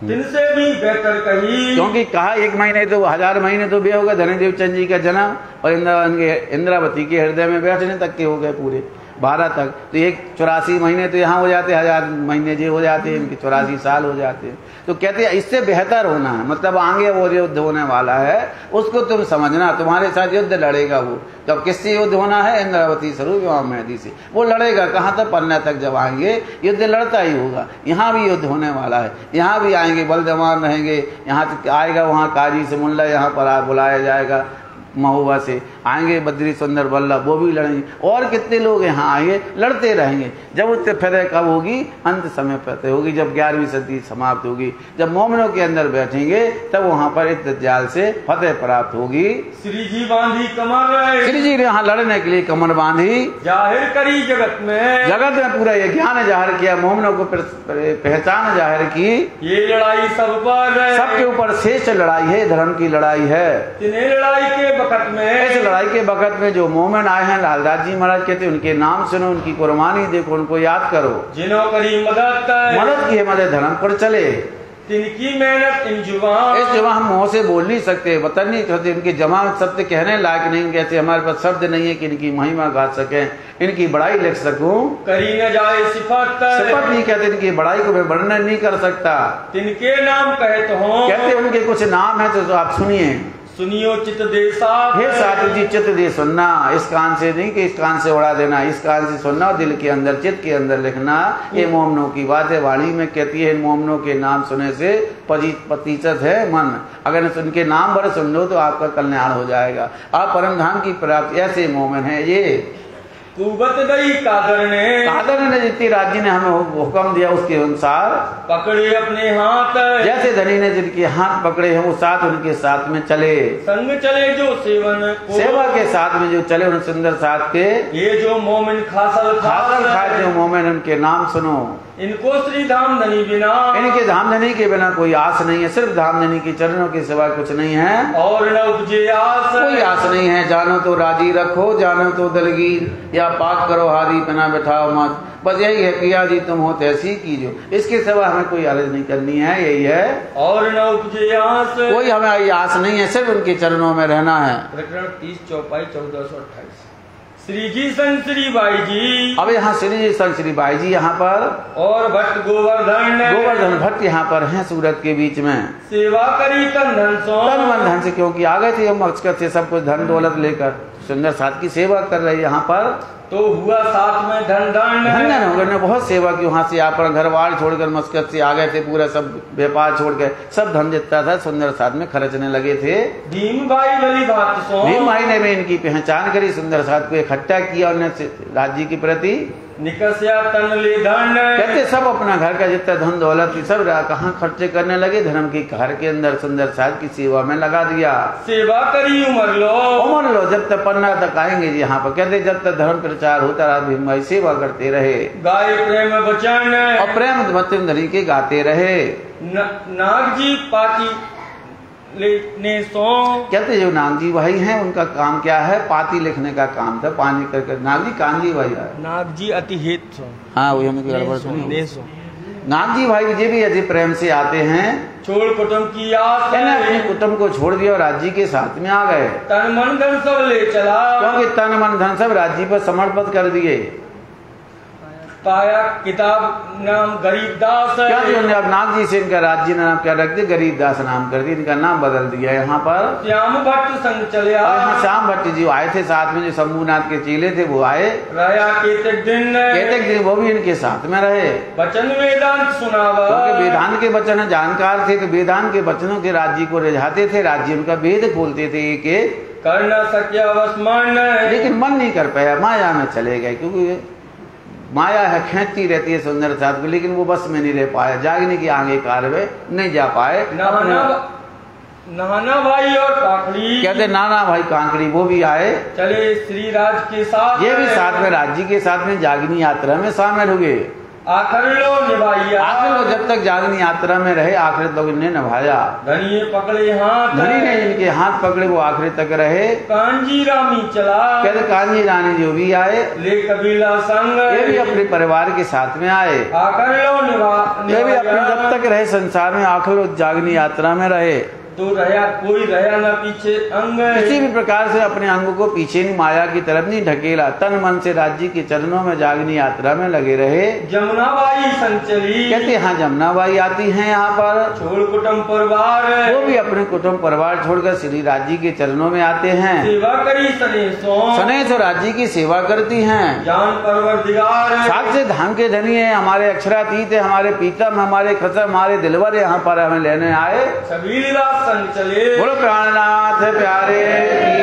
जिनसे भी बेहतर कही, क्योंकि कहा 1 महीने तो 1000 महीने तो बे होगा धनीदेव चंद जी का जन्म, और इंद्रावती के हृदय में बैठने तक के हो गए पूरे। 12 तक, तो एक 84 महीने तो यहाँ हो जाते, 1000 महीने जे हो जाते हैं, इनके 84 साल हो जाते हैं। तो कहते हैं इससे बेहतर होना है, मतलब आगे वो युद्ध होने वाला है, उसको तुम समझना, तुम्हारे साथ युद्ध लड़ेगा वो। जब किससे युद्ध होना है? इंद्रावती स्वरूप एवं मेहदी से। वो लड़ेगा कहाँ तक? 15 तक जब आएंगे युद्ध लड़ता ही होगा। यहाँ भी युद्ध होने वाला है, यहाँ भी आएंगे, बलदमान रहेंगे, यहाँ आएगा, वहाँ काजी से मुल्ला यहाँ पर बुलाया जाएगा, महुआ से आएंगे, बद्री सुंदर वल्लभ वो भी लड़ेंगे, और कितने लोग यहाँ आएंगे, लड़ते रहेंगे। जब उससे फतह कब होगी? अंत समय फतह होगी, जब 11वीं सदी समाप्त होगी, जब मोमिनों के अंदर बैठेंगे, तब वहाँ पर इस दज्जाल से फतह प्राप्त होगी। श्री जी बांधी कमर रहे, श्री जी ने यहाँ लड़ने के लिए कमर बांधी, जाहिर करी जगत में पूरा ये ज्ञान जाहिर किया, मोमिनों को पहचान जाहिर की। ये लड़ाई सब पर है, सबके ऊपर श्रेष्ठ लड़ाई है, धर्म की लड़ाई है। तिन्हें लड़ाई के बखत में, इस लड़ाई के बखत में जो मोमिन आए हैं, लालदास जी महाराज कहते हैं उनके नाम सुनो, उनकी कुर्बानी देखो, उनको याद करो। जिन्हों करी मदद की हमारे धर्म पर चले, तिनकी मेहनत इन जुबान, इस जुबान हम मुंह से बोल नहीं सकते, वतन नहीं कहते, इनकी जमात शब्द कहने लायक नहीं, कहते हमारे पास शब्द नहीं है कि इनकी महिमा गा सके, इनकी बड़ाई लिख सकूं, करी न जाए सिफत नहीं कहते, इनकी बड़ाई को मैं वर्णन नहीं कर सकता। तिनके नाम कहे तो हो, कहते उनके कुछ नाम है तो आप सुनिए। सुनियो चित दे साथ, हे साधु जी चित दे सुनना, इस कान से नहीं कि इस कान से उड़ा देना, इस कान से सुनना और दिल के अंदर, चित्त के अंदर लिखना। ये मोमनों की बात है, वाणी में कहती है, मोमनों के नाम सुनने से प्रतिशत है मन, अगर उनके नाम भर सुन लो तो आपका कल्याण हो जाएगा, आप परम धाम की प्राप्ति। ऐसे मोमन है ये। कुबत दई कादर ने जितनी राज्य ने हमें हुक्म दिया उसके अनुसार पकड़े अपने हाथ, जैसे धनी ने जिनके हाथ पकड़े हैं वो साथ उनके साथ में चले, संग चले जो सेवा के साथ में जो चले उन सुंदर साथ के। ये जो मोमिन खासल खाए जो मोमिन, उनके नाम सुनो, इनको श्री धामधनी बिना, इनके धामधनी के बिना कोई आस नहीं है, सिर्फ धामधनी के चरणों के सिवा कुछ नहीं है, और न उपजे आस, कोई आस नहीं है। जानो तो राजी रखो, जानो तो दलगीर, या पाक करो हारी बिना बैठाओ मत, बस यही है, पिया जी तुम हो तैसी कीजो, इसके सिवा हमें कोई अर्ज नहीं करनी है, यही है। और न उपजे आस, कोई हमें आस नहीं है, सिर्फ उनके चरणों में रहना है। प्रकरण 30 चौपाई 1428। श्री जी संग श्री बाई जी, अब यहाँ श्री जी संग श्री बाई जी यहाँ पर, और भट्ट गोवर्धन भट्ट यहाँ पर हैं सूरत के बीच में। सेवा करी तन धन से, क्योंकि आ गए थे हम मकसद से सब कुछ धन दौलत लेकर, सुंदर साथ की सेवा कर रहे यहाँ पर। तो हुआ साथ में धन होकर ने बहुत सेवा की, वहाँ से यहाँ पर घर बार छोड़कर मस्कत से आ गए थे, पूरा सब व्यापार छोड़कर सब धन जितना था सुंदर साथ में खर्चने लगे थे। भीम भाई ने भी इनकी पहचान करी, सुंदर साथ को इकट्ठा किया, उन्हें राज्य के प्रति निकस्या तन ले धन, कहते सब अपना घर का जितना धन दौलत सब कहाँ खर्चे करने लगे, धर्म की घर के अंदर सुंदर साथ की सेवा में लगा दिया। सेवा करी उमर लो, जब तक 15 तक आएंगे जी यहाँ पर, कहते जब तक धर्म प्रचार होता रहा भीम भाई सेवा करते रहे, गाय प्रेम वचन और प्रेम वचन धरी के गाते रहे। नाग जी पाती लिखने सो, कहते जो नागजी भाई हैं उनका काम क्या है, पाती लिखने का काम था, पानी कर नागजी कांजी भाई है, नागजी अति हित सो, हाँ वही हमें गड़बड़ सुनी। नागजी भाई जी भी अति प्रेम से आते हैं, छोड़ कुटुंब की आस, अपने कुटुंब को छोड़ दिया और राज्य के साथ में आ गए, तन मन धन सब ले चला, क्योंकि तन मन धन सब राज्य पर समर्पित कर दिए। पाया किताब नाम गरीबदास, क्या उन्होंने अब नाग जी से इनका राज्य नाम क्या रख दिया, गरीबदास नाम कर दिया, इनका नाम बदल दिया। यहाँ पर श्याम भट्ट संग चले, यहाँ श्याम भट्ट जी आए थे साथ में, जो शंभुनाथ के चेले थे वो आए, रहा केतक दिन वो भी इनके साथ में रहे, वचन वेदांत सुनावा, क्योंकि वेदांत के वचन जानकार थे, तो वेदांत के वचनों के राज्य को रिझाते थे, राज्य उनका वेद खोलते थे एक एक, कर न सकिया वसमान, लेकिन मन नहीं कर पाया, माया में चले गए, क्योंकि माया है खींचती रहती है सुंदर साथ को, लेकिन वो बस में नहीं रह पाया, जागने की आगे कार्य नहीं जा पाए। नाना भाई और काकड़ी, कहते नाना भाई कांकड़ी वो भी आए, चले श्री राज के साथ, ये भी साथ में राज्य के साथ में जागनी यात्रा में शामिल हुए। आखिर लो निभाया, आखिर वो जब तक जागनी यात्रा में रहे आखिर तक इन्हें निभाया। धनी पकड़े हाथ, धनी ने इनके हाथ पकड़े वो आखिर तक रहे। कांजी रामी चला, कहते कांजी रानी जो भी आए, ले कबीला संग, ये भी अपने परिवार के साथ में आए। आखिर लो ये भी अपने जब तक रहे संसार में आखिर लो जागनी यात्रा में रहे। तो रहा कोई रहा न पीछे अंग। किसी भी प्रकार से अपने अंग को पीछे नहीं, माया की तरफ नहीं ढकेला, तन मन से राज्य के चरणों में जागनी यात्रा में लगे रहे। जमुनाबाई संचली, कहते हाँ जमुनाबाई आती हैं यहाँ पर, छोड़ कुटुंब परिवार, वो भी अपने कुटुंब परिवार छोड़कर श्री राज्य के चरणों में आते हैं। सेवा करी सने सो राज्य की सेवा करती हैं। जान परवरदिगार, साक्षात धाम के धनी है, हमारे अक्षरातीत है, हमारे पीतम, हमारे खसम, हमारे दिलवर यहाँ पर हमें लेने आए। छबीलदास संग चले, बोलो प्राणनाथ प्यारे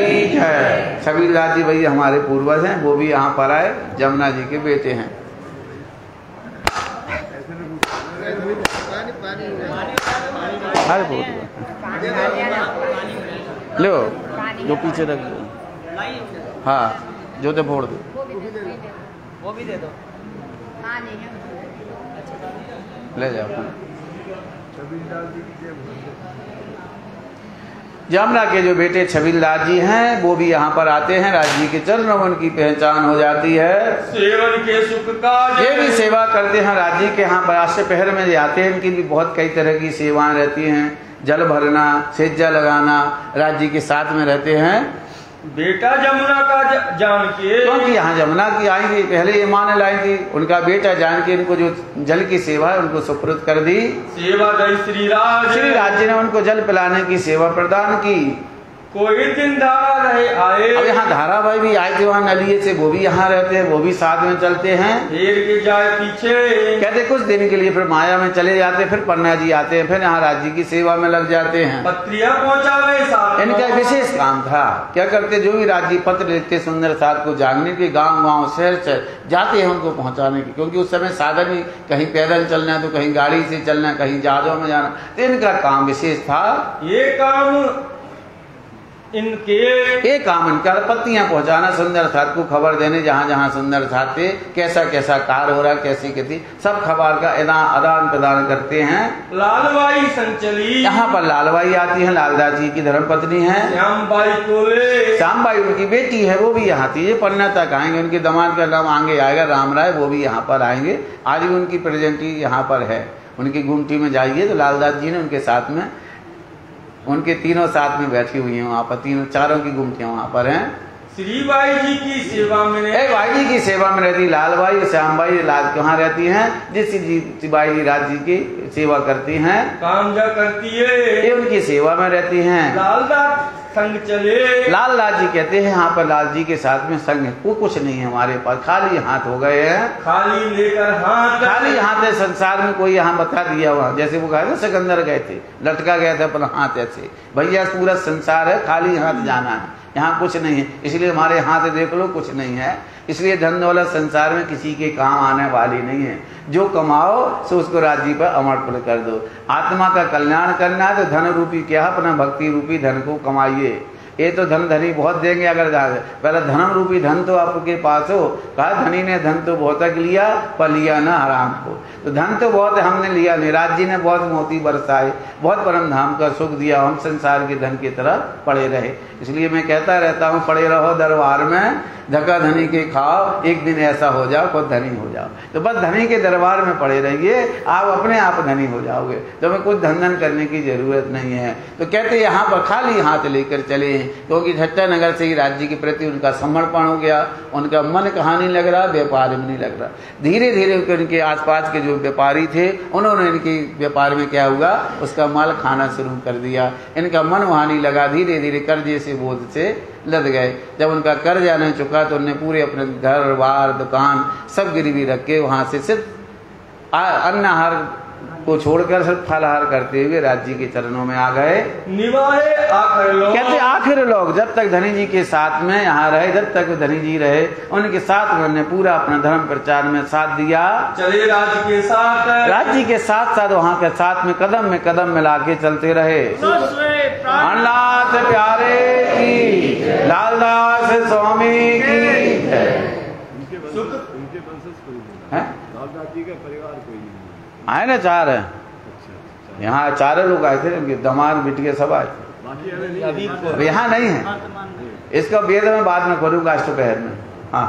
की है। छबीलदास जी भैया हमारे पूर्वज हैं, वो भी यहाँ पर आए, जमुना जी के बेटे हैं। अरे लो जो पीछे रख दो, हाँ जो तो फोड़ दो, वो भी दे दो। ले जाओ। जमुना के जो बेटे छबीलदास जी हैं वो भी यहाँ पर आते हैं, राज्य के चरणों में उनकी पहचान हो जाती है। सेवन के सुख का ये भी सेवा करते हैं राज्य के, यहाँ पर आज पहर में जाते हैं, इनकी भी बहुत कई तरह की सेवाएं रहती हैं, जल भरना, सेजा लगाना, राज्य के साथ में रहते हैं। बेटा जमुना का जान के, क्योंकि यहाँ जमुना की आएंगी, पहले ये माँ ने लाई थी, उनका बेटा जान के इनको जो जल की सेवा है उनको सुपुर्द कर दी। सेवा दई श्री राज्य ने उनको जल पिलाने की सेवा प्रदान की। कोई दिन धारा रहे आए, अब यहाँ धारा भाई भी आए थे वहाँ नलिये से, वो भी यहाँ रहते हैं, वो भी साथ में चलते हैं। ढेर के जाए पीछे, कहते कुछ दिन के लिए फिर माया में चले जाते, फिर पन्ना जी आते हैं, फिर यहाँ राज्य की सेवा में लग जाते हैं। पत्रियां पहुँचावे साथ, इनका विशेष काम था, क्या करते, जो भी राज्य पत्र लिखते सुंदर साथ को जागने के, गांव गांव शहर से जाते हैं उनको पहुंचाने की, क्योंकि उस समय साधन ही कहीं पैदल चलना है तो कहीं गाड़ी से चलना, कहीं जहाजों में जाना, तो इनका काम विशेष था। ये काम इनका पत्तियां पहुंचाना, सुंदर साथ को खबर देने, जहां जहां सुंदर साथ थे, कैसा कैसा कार्य हो रहा, कैसी कैसी सब खबर का आदान प्रदान करते हैं। लालबाई संचली, यहाँ पर लालबाई आती है, लालदास जी की धर्मपत्नी है। श्यामबाई कोले, श्यामबाई उनकी बेटी है, वो भी यहाँ थी। ये पन्ना तक आएंगे, उनके दामाद का नाम आगे आएगा राम राय, वो भी यहाँ पर आएंगे। आज भी उनकी प्रेजेंटी यहाँ पर है, उनकी गुमटी में जाइए तो लालदास जी ने उनके साथ में, उनके तीनों साथ में बैठी हुई हैं वहाँ पर, तीनों चारों की गुमटियां वहाँ पर हैं। श्री बाई जी की सेवा में, बाई जी की सेवा में रहती लालबाई, श्यामबाई लाल कहाँ रहती हैं, जिस बाई जी राज जी की सेवा करती हैं, काम जा करती है, ये उनकी सेवा में रहती हैं। लालदास संग चले, लाल जी कहते हैं यहाँ पर लाल जी के साथ में संग वो कुछ नहीं है हमारे पास, खाली हाथ हो गए हैं। खाली लेकर हाथ, खाली हाथ है, संसार में कोई यहाँ बता दिया हुआ, जैसे वो गए थे सिकंदर गए थे, लटका गया था अपना हाथ ऐसे, भैया पूरा संसार है, खाली हाथ जाना है, यहाँ कुछ नहीं है, इसलिए हमारे हाथ देख लो कुछ नहीं है। इसलिए धन दौलत संसार में किसी के काम आने वाली नहीं है, जो कमाओ सो उसको राज्य पर अमरपुर कर दो। आत्मा का कल्याण करना है तो धन रूपी क्या, अपना भक्ति रूपी धन को कमाइए। ये तो धन धनी बहुत देंगे अगर पहले धनम रूपी धन तो आपके पास हो, कहा धनी ने धन तो बहुत लिया पर लिया ना हराम को, तो धन तो बहुत हमने लिया नहीं, राज्य ने बहुत मोती बरसाए, बहुत परम धाम का सुख दिया, हम संसार के धन की तरह पड़े रहे। इसलिए मैं कहता रहता हूँ, पड़े रहो दरबार में, धक्का धनी के खाओ, एक दिन ऐसा हो जाओ खुद धनी हो जाओ। तो बस धनी के दरबार में पड़े रहिए, आप अपने आप धनी हो जाओगे, तो हमें कुछ धन करने की जरूरत नहीं है। तो कहते यहाँ पर खाली हाथ लेकर चले, क्योंकि झट्टा नगर से ही राज्य के प्रति उनका समर्पण हो गया, उनका मन कहाँ नहीं लग रहा, व्यापार में नहीं लग रहा। धीरे धीरे उनके आसपास के जो व्यापारी थे उन्होंने इनके व्यापार में क्या हुआ, उसका माल खाना शुरू कर दिया, इनका मन वहाँ नहीं लगा, धीरे धीरे कर्जे से बोझ से लद गए। जब उनका कर्जा नहीं चुका तो उन्हें पूरे अपने घर बार दुकान सब गिरवी रख के वहाँ से सिर्फ अन्नहार को छोड़कर सिर्फ फलाहार करते हुए राज्य के चरणों में आ गए। निभाए आखिर लोग, कहते आखिर लोग जब तक धनी जी के साथ में यहाँ रहे, जब तक धनी जी रहे, उनके साथ उन्होंने पूरा अपना धर्म प्रचार में साथ दिया। चले राज्य के साथ, राज्य के साथ साथ वहाँ के साथ में कदम मिला के चलते रहे। अनाथ प्यारे की, लालदास स्वामी की आए ना, चार है यहाँ, चार लोग आए थे, उनके दामाद बिटिया सब आए थे, अब यहाँ नहीं है। इसका वेद में बाद में करूंगा आज दोपहर में। हाँ,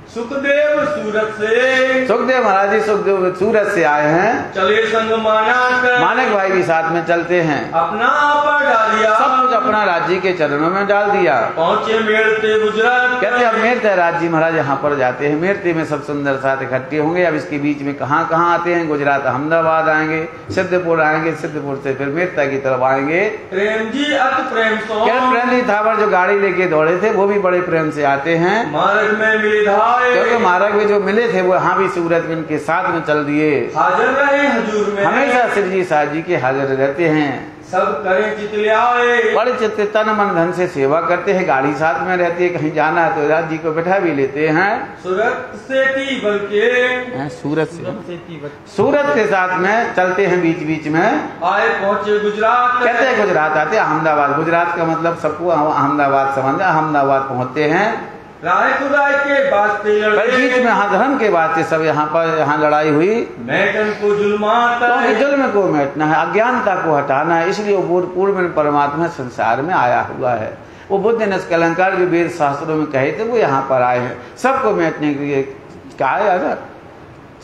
सुखदेव सूरत से, सुखदेव महाराज जी सुखदेव सूरत से आए हैं। चले संग मानक, मानक भाई भी साथ में चलते हैं। अपना पर डालिया, सब कुछ अपना राज्य के चरणों में डाल दिया। पहुँचे मेरते गुजरात। कहते अब मेरते राज जी महाराज यहाँ पर जाते हैं। मेरते में सब सुंदर साथ इकट्ठे होंगे। अब इसके बीच में कहाँ कहाँ आते हैं, गुजरात अहमदाबाद आएंगे, सिद्धपुर आएंगे, सिद्धपुर से फिर मेरता की तरफ आएंगे। प्रेम जी अत प्रेम सो, प्रेम जी थावर जो गाड़ी लेके दौड़े थे वो भी बड़े प्रेम से आते हैं। मार्ग में मिले धाए, क्योंकि मार्ग में जो मिले थे वो यहाँ भी सूरत में इनके साथ में चल दिए। हाजिर रहे हजूर में, हमेशा शिव जी साहब जी के हाजिर रहते हैं। सब करें चितलियाए, बड़े चित्त तन मन धन से सेवा करते हैं। गाड़ी साथ में रहती है, कहीं जाना है तो राज जी को बैठा भी लेते हैं। सूरत से तीबर के, सूरत के साथ में चलते हैं। बीच बीच में आए पहुँचे गुजरात। कहते हैं गुजरात आते हैं। अहमदाबाद, गुजरात का मतलब सबको अहमदाबाद समझ, अहमदाबाद पहुँचते हैं। राय खुदाई के वास्ते पर बीच में हाँ धर्म के वास्ते सब यहाँ लड़ाई हुई। मैटन को जुल्माता तो जुल्म को मिटना है, अज्ञानता को हटाना है। इसलिए वो पूर्व में परमात्मा संसार में आया हुआ है। वो बुद्ध निष्कलंकार जो वेद शास्त्रों में कहे थे वो यहाँ पर आए हैं सबको मिटने के लिए। क्या है,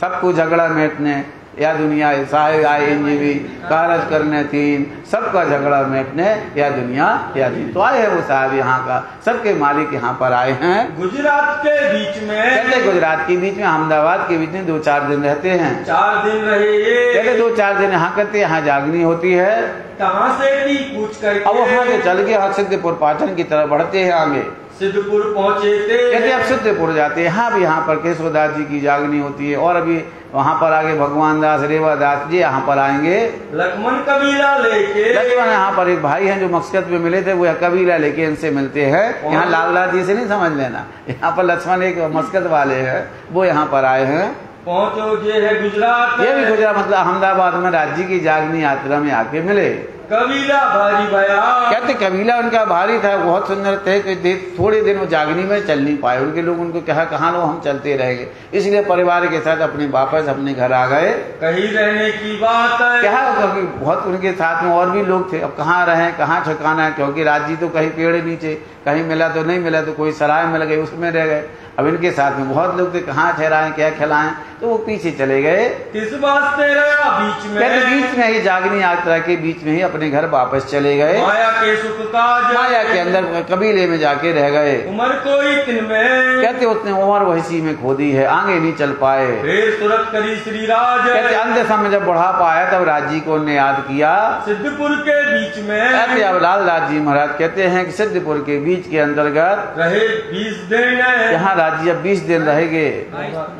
सबको झगड़ा मिटने या दुनिया साहे आए इंजीवी कारज करने तीन, सबका झगड़ा मिटने या दुनिया या दिन। तो आए हैं वो साहब यहाँ का, सबके मालिक यहाँ पर आए हैं। गुजरात के बीच में, कहते गुजरात के बीच में, अहमदाबाद के बीच में 2-4 दिन रहते हैं। 4 दिन रहे। कहते 2-4 दिन यहाँ करते, यहाँ जागनी होती है। कहाँ से थी पूछ कर, अब वहाँ से चल के यहाँ सिद्धपुर पाटन की तरफ बढ़ते हैं आगे। सिद्धपुर पहुँचे थे। कहते अब सिद्धपुर जाते हैं। यहाँ भी यहाँ पर केशवदास जी की जागनी होती है। और अभी वहाँ पर आगे भगवान दास रेवादास जी यहाँ पर आएंगे। लक्ष्मण कबीला लेके, लक्ष्मण यहाँ पर एक भाई हैं जो मस्कत में मिले थे, वो कबीला लेके इनसे मिलते हैं। यहाँ लालदास जी से नहीं समझ लेना, यहाँ पर लक्ष्मण एक मस्कत वाले हैं, वो यहाँ पर आए हैं। पहुँचो ये है गुजरात। ये भी गुजरात मतलब अहमदाबाद में राज्य की जागनी यात्रा में आके मिले। कबीला भारी भया, कहते कबीला उनका भारी था, बहुत सुंदर थे कि थोड़े दिन वो जागनी में चल नहीं पाए। उनके लोग उनको कहा कहाँ लो, हम चलते रहेंगे। इसलिए परिवार के साथ अपने वापस अपने घर आ गए। कहीं रहने की बात है, क्या क्योंकि बहुत उनके साथ में और भी लोग थे। अब कहाँ रहे, कहाँ ठिकाना है, क्योंकि राज्य तो कहीं पेड़ नीचे, कहीं मिला तो नहीं मिला, तो कोई सराय मिल गई उसमें रह गए। अब इनके साथ में बहुत लोग थे, कहाँ ठहराएं क्या खिलाएं, तो वो पीछे चले गए। किस वास्ते रहा बीच में, कहते बीच में ही जागनी यात्रा के बीच में ही अपने घर वापस चले गए। माया के सुख का, माया के अंदर कबीले में जाके रह गए। उम्र कोई दिन में, कहते उतने उम्र वैसी में खो दी है, आगे नहीं चल पाए। फिर तुरंत करी श्री राज। कहते अंत समय जब बुढ़ापा आया तब राज्य को उन्हें याद किया। सिद्धपुर के बीच में, कहते अब लालदास जी महाराज कहते हैं कि सिद्धपुर के बीच के अंतर्गत रहे 20 दिन। यहाँ राज्य अब 20 दिन रहेंगे।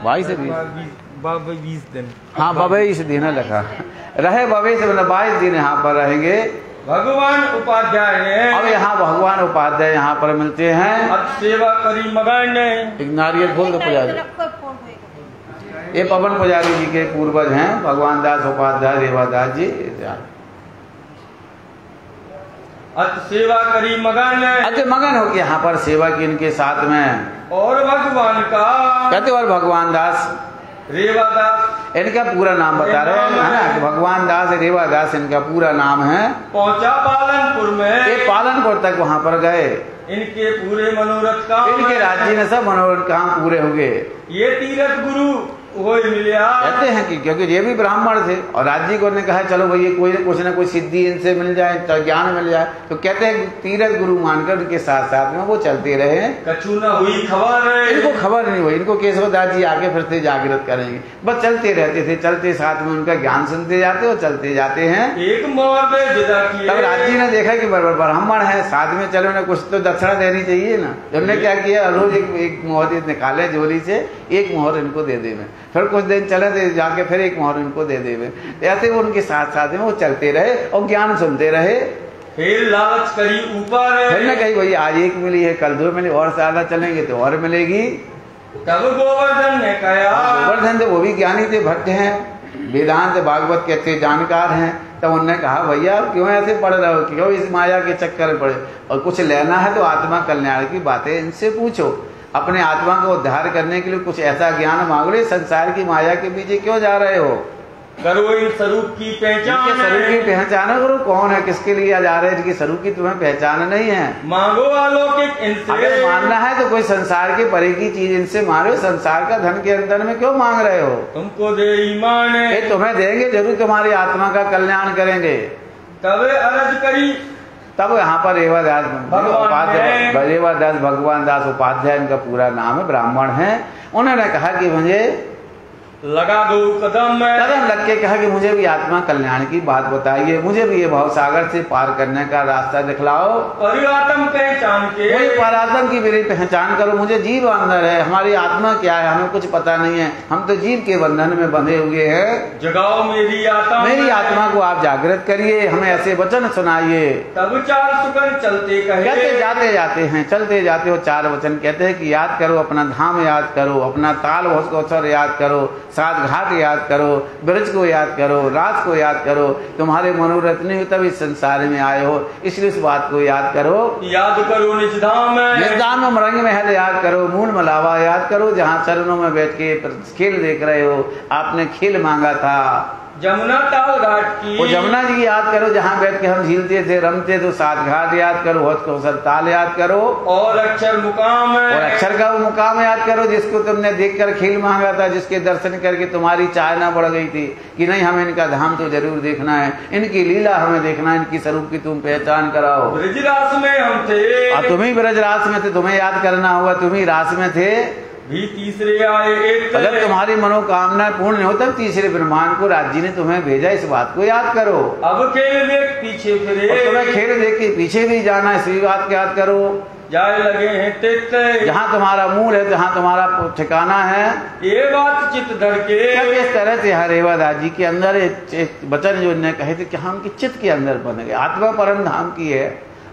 22 से 20 दिन, हाँ 22 दिन लिखा रहे। 22 से मतलब 22 दिन यहाँ पर रहेंगे। भगवान उपाध्याय ने, अब यहाँ भगवान उपाध्याय यहाँ पर मिलते हैं। अब सेवा करी मगन ने, एक नारियल खोल दो पुजारी। ये पवन पुजारी जी के पूर्वज हैं, भगवान दास उपाध्याय रेवादास जी। अत सेवा करी मगन, अति मगन हो के यहाँ पर सेवा की इनके साथ में। और भगवान का, कहते और भगवान दास रेवादास, इनका पूरा नाम बता रहे हैं है ना, भगवान दास रेवादास इनका पूरा नाम है। पहुंचा पालनपुर में, ये पालनपुर तक वहाँ पर गए। इनके पूरे मनोरथ का, इनके राज्य में सब मनोरथ काम पूरे हो गए। ये तीरथ गुरु वही मिलिया। कहते हैं कि क्योंकि ये भी ब्राह्मण थे और राज्य को ने कहा चलो भैया कोई कुछ ना कोई सिद्धि इनसे मिल जाए, तो ज्ञान मिल जाए, तो कहते हैं तीरथ गुरु मानकर उनके साथ साथ में वो चलते रहे। कछु न हुई खबर, इनको खबर नहीं हुई। इनको केशवदास जी आगे फिर से जागृत करेंगे, बस चलते रहते थे। चलते साथ में उनका ज्ञान सुनते जाते और चलते जाते हैं। एक मोहर में विदा किए। तब राज्य ने देखा कि ब्राह्मण है साथ में, चलो ना कुछ तो दक्षिणा देनी चाहिए ना। उन्होंने क्या किया, रोज एक मोहर निकाले झोली से, एक मोहर इनको दे देवे। फिर कुछ दिन चले थे, जाके फिर एक मोहर इनको दे देवे। ऐसे वो उनके साथ साथ में वो चलते रहे और ज्ञान सुनते रहे। फिर लालच करी ऊपर, फिर ने कही भैया आज एक मिली है, कल 2 मिली, और ज्यादा चलेंगे तो और मिलेगी। तब गोवर्धन ने कहा, गोवर्धन थे वो भी ज्ञानी थे, भट्ट हैं, वेदांत भागवत के अच्छे जानकार हैं। तब उन्होंने कहा भैया क्यों ऐसे पढ़ रहे हो, क्यों इस माया के चक्कर में पड़े, और कुछ लेना है तो आत्मा कल्याण की बातें इनसे पूछो। अपने आत्मा को उद्धार करने के लिए कुछ ऐसा ज्ञान मांग लो, संसार की माया के पीछे क्यों जा रहे हो। करो इन स्वरूप की पहचान, इनके स्वरूप की पहचान करो, कौन है, किसके लिए जा रहे हैं, इनके स्वरूप की तुम्हें पहचान नहीं है। मांगो अलौकिक इनसे, अगर मानना है तो कोई संसार के परे की चीज इनसे मांगो, संसार का धन के अंदर में क्यों मांग रहे हो। तुमको दे ईमान, ये तुम्हें देंगे जरूर, तुम्हारी आत्मा का कल्याण करेंगे। तब अर्ज करी तब यहाँ पर रेवादास भगवान रेवादास भगवान दास उपाध्याय इनका पूरा नाम है, ब्राह्मण है। उन्होंने कहा कि मुझे लगा दो कदम लग के कहा कि मुझे भी आत्मा कल्याण की बात बताइए, मुझे भी ये भाव सागर से पार करने का रास्ता दिखलाओ, परिवातम पहचान के, मुझे परात्म की मेरी पहचान करो। मुझे जीव अंदर है, हमारी आत्मा क्या है हमें कुछ पता नहीं है, हम तो जीव के बंधन में बंधे हुए हैं। जगाओ मेरी आत्मा को आप जागृत करिए, हमें ऐसे वचन सुनाइए। तब चार सुकन चलते कहते जाते जाते हैं, चलते जाते हो चार वचन कहते हैं कि याद करो अपना धाम, याद करो अपना ताल भोसकोसर, याद करो सात घाट, याद करो ब्रज को, याद करो रात को, याद करो। तुम्हारे मनोरथ नहीं हो तब इस संसार में आए हो, इसलिए इस बात को याद करो। याद करो निज धाम में मरंग महल, याद करो मूल मलावा, याद करो जहाँ चरणों में बैठ के खेल देख रहे हो, आपने खेल मांगा था। जमुना ताल घाट की, वो जमुना जी की याद करो जहाँ बैठ के हम झीलते थे, रमते तो सात घाट याद करो, होसर ताल याद करो, और अक्षर मुकाम और अक्षर का वो मुकाम याद करो जिसको तुमने देखकर खेल मांगा था, जिसके दर्शन करके तुम्हारी चाहना बढ़ गई थी कि नहीं हमें इनका धाम तो जरूर देखना है, इनकी लीला हमें देखना है, इनकी स्वरूप की तुम पहचान कराओ। ब्रजरास में हम थे, तुम ही ब्रजरास में थे, तुम्हें याद करना हुआ, तुम ही रास में थे। भी तीसरे आए एक, अगर तुम्हारी मनोकामना पूर्ण नहीं हो तब तीसरे ब्रह्मांड को राज्य ने तुम्हें भेजा, इस बात को याद करो। अब खेल देख पीछे फिरे, तुम्हें खेल देख के पीछे भी जाना है, इसी बात को याद करो। जाए लगे हैं तेते, जहाँ तुम्हारा मूल है, जहाँ तुम्हारा ठिकाना है, ये बात चित्त धर के। इस तरह से यहाँ रेवादास जी के अंदर वचन जो ने कहे थे कि हम की चित्त के अंदर बन गए, आत्मा परम धाम की है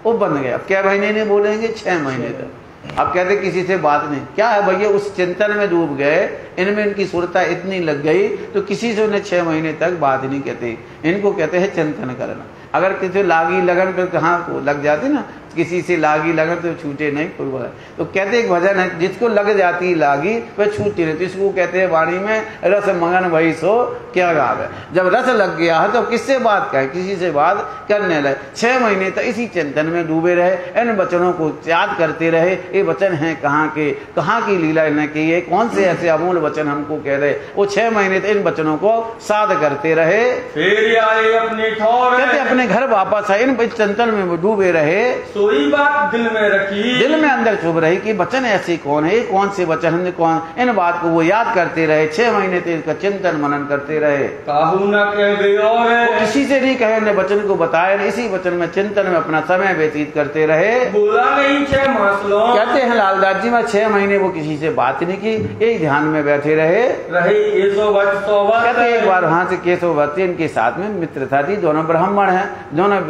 वो बन गए। अब क्या महीने नहीं बोलेंगे, 6 महीने तक। अब कहते किसी से बात नहीं, क्या है भैया उस चिंतन में डूब गए, इनमें इनकी सुरता इतनी लग गई तो किसी से उन्हें 6 महीने तक बात नहीं कहते। इनको कहते हैं चिंतन करना। अगर किसी लागी लगन पे कहाँ लग जाती ना, किसी से लागी लगन तो छूटे नहीं कोई बात। तो कहते एक भजन है, जिसको लग जाती लागी वह छूटती नहीं, तो इसको कहते हैं वाणी में रस मगन वही सो क्या गावे। जब रस लग गया है तो किससे बात कहे, किसी से बात करने लगे। 6 महीने तक इसी चिंतन में डूबे रहे, इन वचनों को याद करते रहे। ये वचन है कहाँ के, कहाँ की लीला इन्हें की है, कौन से ऐसे अमूल वचन हमको कह रहे। वो 6 महीने तक इन वचनों को साध करते रहे। फिर आए अपने ठौर, कहते अपने घर वापस आए, इन चिंतन में डूबे रहे। सोई बात दिल में रखी, दिल में अंदर चुभ रही कि वचन ऐसे कौन है, कौन से वचन है कौन, इन बात को वो याद करते रहे। 6 महीने तक इसका चिंतन मनन करते रहे। काहू न कहे और किसी से नहीं कहे, ने वचन को बताया, इसी वचन में चिंतन में अपना समय व्यतीत करते रहे। बोला नहीं 6 मास लो, कहते हैं लालदास जी में 6 महीने वो किसी से बात नहीं की, यही ध्यान में बैठे रहे। कहते एक बार वहां से केशववर्ती इनके साथ में मित्रता थी, दोनों ब्राह्मण हैं, दोनों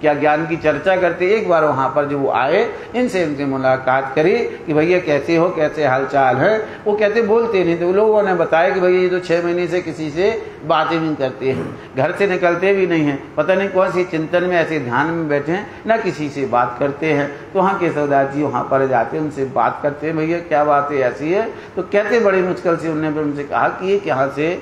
क्या ज्ञान की चर्चा करते। एक बार वहां पर जो वो आए, इनसे उनसे मुलाकात करी कि भैया कैसे हो, कैसे हालचाल है। वो कहते बोलते नहीं, तो लोगों ने बताया कि भैया ये तो 6 महीने से किसी से बातें नहीं करते हैं, घर से निकलते भी नहीं हैं, पता नहीं कौन सी चिंतन में ऐसे ध्यान में बैठे हैं, ना किसी से बात करते हैं। तो वहाँ केशवदास जी वहाँ पर जाते, उनसे बात करते हैं, भैया क्या बात है ऐसी है। तो कहते बड़ी मुश्किल से उन्होंने उनसे कहा कि ये यहाँ से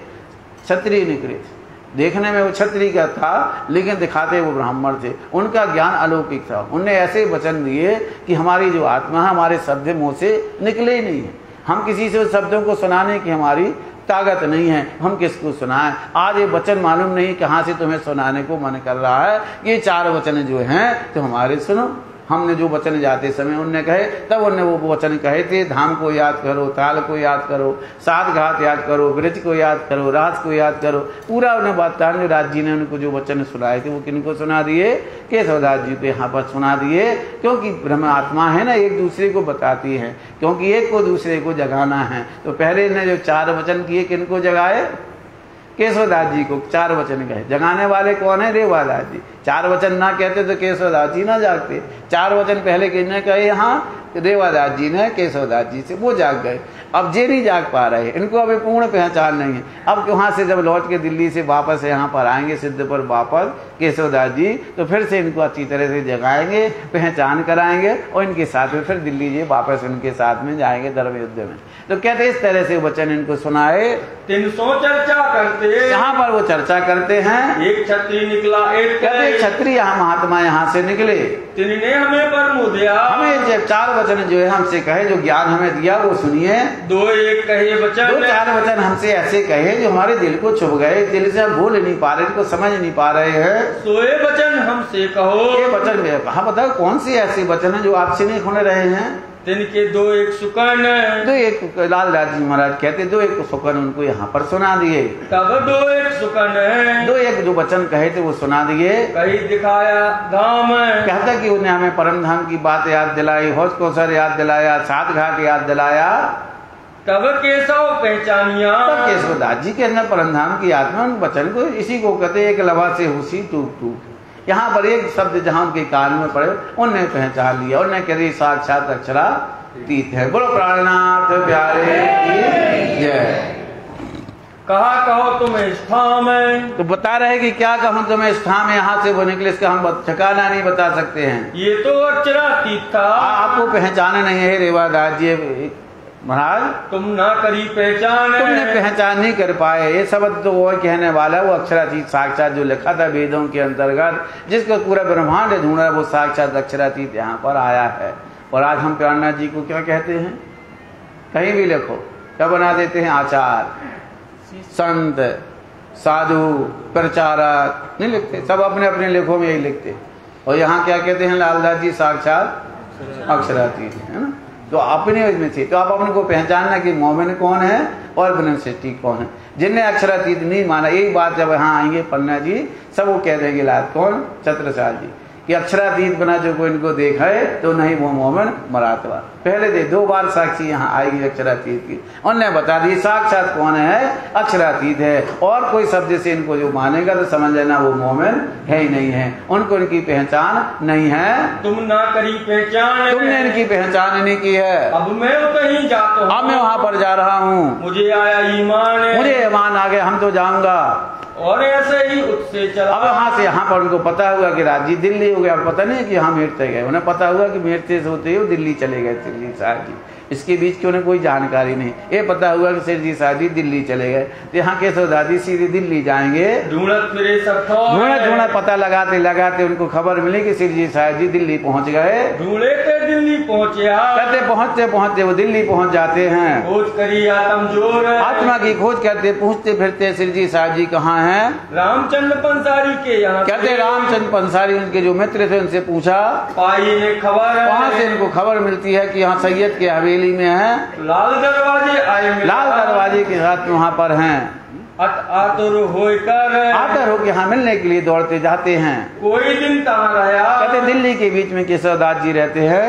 क्षत्रिय निकले थे, देखने में वो क्षत्रिय का था लेकिन दिखाते वो ब्राह्मण थे। उनका ज्ञान अलौकिक था, उनने ऐसे वचन दिए कि हमारी जो आत्मा है हमारे शब्द मुंह से निकले ही नहीं है। हम किसी से उस शब्दों को सुनाने की हमारी ताकत नहीं है, हम किसको सुनाएं। आज ये वचन मालूम नहीं कहाँ से तुम्हें सुनाने को मन कर रहा है। ये 4 वचन जो हैं तो हमारे सुनो। हमने जो वचन जाते समय उनने कहे, तब उनने वो वचन कहे थे, धाम को याद करो, ताल को याद करो, 7 घाट याद करो, ब्रज को याद करो, रास को याद करो। पूरा उन्हें बताया। राज जी ने उनको जो वचन सुनाए थे वो किनको सुना दिए, केशवदास जी को यहाँ पर सुना दिए। क्योंकि ब्रह्म आत्मा है ना, एक दूसरे को बताती है, क्योंकि एक को दूसरे को जगाना है। तो पहले ने जो 4 वचन किए किनको जगाए, केशवदास जी को 4 वचन कहे। जगाने वाले कौन है, रेवादास जी। 4 वचन ना कहते तो केशवदास जी ना जागते। 4 वचन पहले किसने कहे, यहाँ रेवादास जी ने केशवदास जी से, वो जाग गए। अब जे नहीं जाग पा रहे, इनको अभी पूर्ण पहचान नहीं है। अब वहाँ से जब लौट के दिल्ली से वापस यहाँ पर आएंगे सिद्धपुर वापस केशवदास जी, तो फिर से इनको अच्छी तरह से जगाएंगे, पहचान कराएंगे और इनके साथ में फिर दिल्ली जी वापस उनके साथ में जाएंगे धर्म युद्ध में। तो कहते इस तरह से वचन इनको सुनाए। 300 चर्चा करते, यहाँ पर वो चर्चा करते हैं। एक छत्री निकला एक कहते एक छत्री यहाँ महात्मा यहाँ से निकले, तिन्हें हमें पर मुँह दिया, हमें जब 4 वचन जो है हमसे कहे, जो ज्ञान हमें दिया वो सुनिए। 2 एक कहे वचन, 2-4 वचन हमसे ऐसे कहे जो हमारे दिल को छुप गए, दिल से हम भूल नहीं पा रहे, इनको समझ नहीं पा रहे हैं। सोए वचन हमसे कहो, ये वचन कहा, बताओ कौन सी ऐसी वचन है जो आपसे नहीं सुन रहे हैं। तिनके 2 एक सुकन, 2 एक लालदास जी महाराज कहते 2 एक सुकन उनको यहाँ पर सुना दिए। तब 2 एक सुकन, 2 एक जो वचन कहे थे वो सुना दिए। कहीं दिखाया धाम, कहता कि उन्हें हमें परम धाम की बात याद दिलाई, हौज कौसर याद दिलाया, 7 घाट याद दिलाया। तब केशव पहचानिया, तब केशवदास जी के अंदर परम धाम की आत्मा उन वचन को, इसी को कहते एक लवा से हुसी टूट टूट। यहाँ पर एक शब्द जहाँ उनके कान में पड़े उन्हें पहचान लिया, उन्हें कह साक्षात अक्षरातीत है। बोलो प्राणनाथ प्यारे की जय। कहा कहो तुम्हें स्थान में, तो बता रहे कि क्या कहूँ तुम्हें स्थान में, यहाँ से वो निकले, इसका हम ठिकाना नहीं बता सकते हैं। ये तो अक्षरातीत था, आपको पहचाने नहीं है रेवादास जी महाराज, तुम ना करी पहचान, तुमने पहचान नहीं कर पाए। ये शब्द तो वो कहने वाला, वो अक्षरातीत साक्षात जो लिखा था वेदों के अंतर्गत, जिसको पूरा ब्रह्मांड ढूंढा, वो साक्षात अक्षरातीत यहाँ पर आया है। और आज हम प्राणनाथ जी को क्या कहते हैं, कहीं भी लिखो क्या बना देते हैं, आचार्य, संत, साधु, प्रचारक नहीं लिखते, सब अपने अपने लेखों में यही लिखते। और यहाँ क्या कहते हैं लालदास जी, साक्षात अक्षरातीत है ना। तो अपने में थे, तो आप अपने को पहचानना कि मोमिन कौन है और ब्रह्मश्रेष्ठी कौन है। जिनने अक्षरातीत नहीं माना, यही बात जब यहाँ आएंगे पन्ना जी सब वो कह देंगे, लात कौन, छत्रसाल जी, कि अक्षरातीत बना जो कोई इनको देखा है तो नहीं वो मोमिन मरातवा। पहले दे 2 बार साक्षी यहाँ आएगी अक्षरातीत की, उन्होंने बता दी साक्षात कौन है, अक्षरातीत है। और कोई शब्द से इनको जो मानेगा तो समझ लेना वो मोमिन है ही नहीं है, उनको इनकी पहचान नहीं है। तुम ना करी पहचान, तुमने इनकी पहचान नहीं की है। अब मैं कहीं जाता हूँ, अब मैं वहाँ पर जा रहा हूँ, मुझे आया ईमान, मुझे ईमान आ गया, हम तो जाऊंगा। और ऐसे ही उससे चला। अब यहाँ से यहाँ पर उनको पता हुआ कि राजी दिल्ली हो गया, पता नहीं कि हम मेरते गए, उन्हें पता हुआ कि मेरते से होते ही दिल्ली चले गए सिरजी साहब जी। इसके बीच की उन्हें कोई जानकारी नहीं, ये पता हुआ कि सिरजी साहब जी दिल्ली चले गए। तो यहाँ केशवदास जी सीधे दिल्ली जाएंगे। ढूंढत फिरे सब ढूंढा पता लगाते लगाते उनको खबर मिली कि सिरजी साहब जी दिल्ली पहुँच गए। ढूंढे थे दिल्ली पहुँचे, कहते पहुँचते पहुँचते वो दिल्ली पहुँच जाते हैं। खोज करी आत्म जोर, आत्मा की खोज करते पूछते फिरते सिरजी साहब जी कहाँ हैं। रामचंद्र पंसारी के यहाँ, कहते रामचंद्र पंसारी उनके जो मित्र थे उनसे पूछा, पाई ने खबर, वहाँ से इनको खबर मिलती है कि यहाँ सैयद के हवेली में है, लाल दरवाजे आए, लाल दरवाजे के साथ में वहाँ पर हैं। आतुर होकर यहाँ मिलने के लिए दौड़ते जाते हैं। कोई दिन कहाँ रहा, कहते दिल्ली के बीच में केशवदास जी रहते हैं।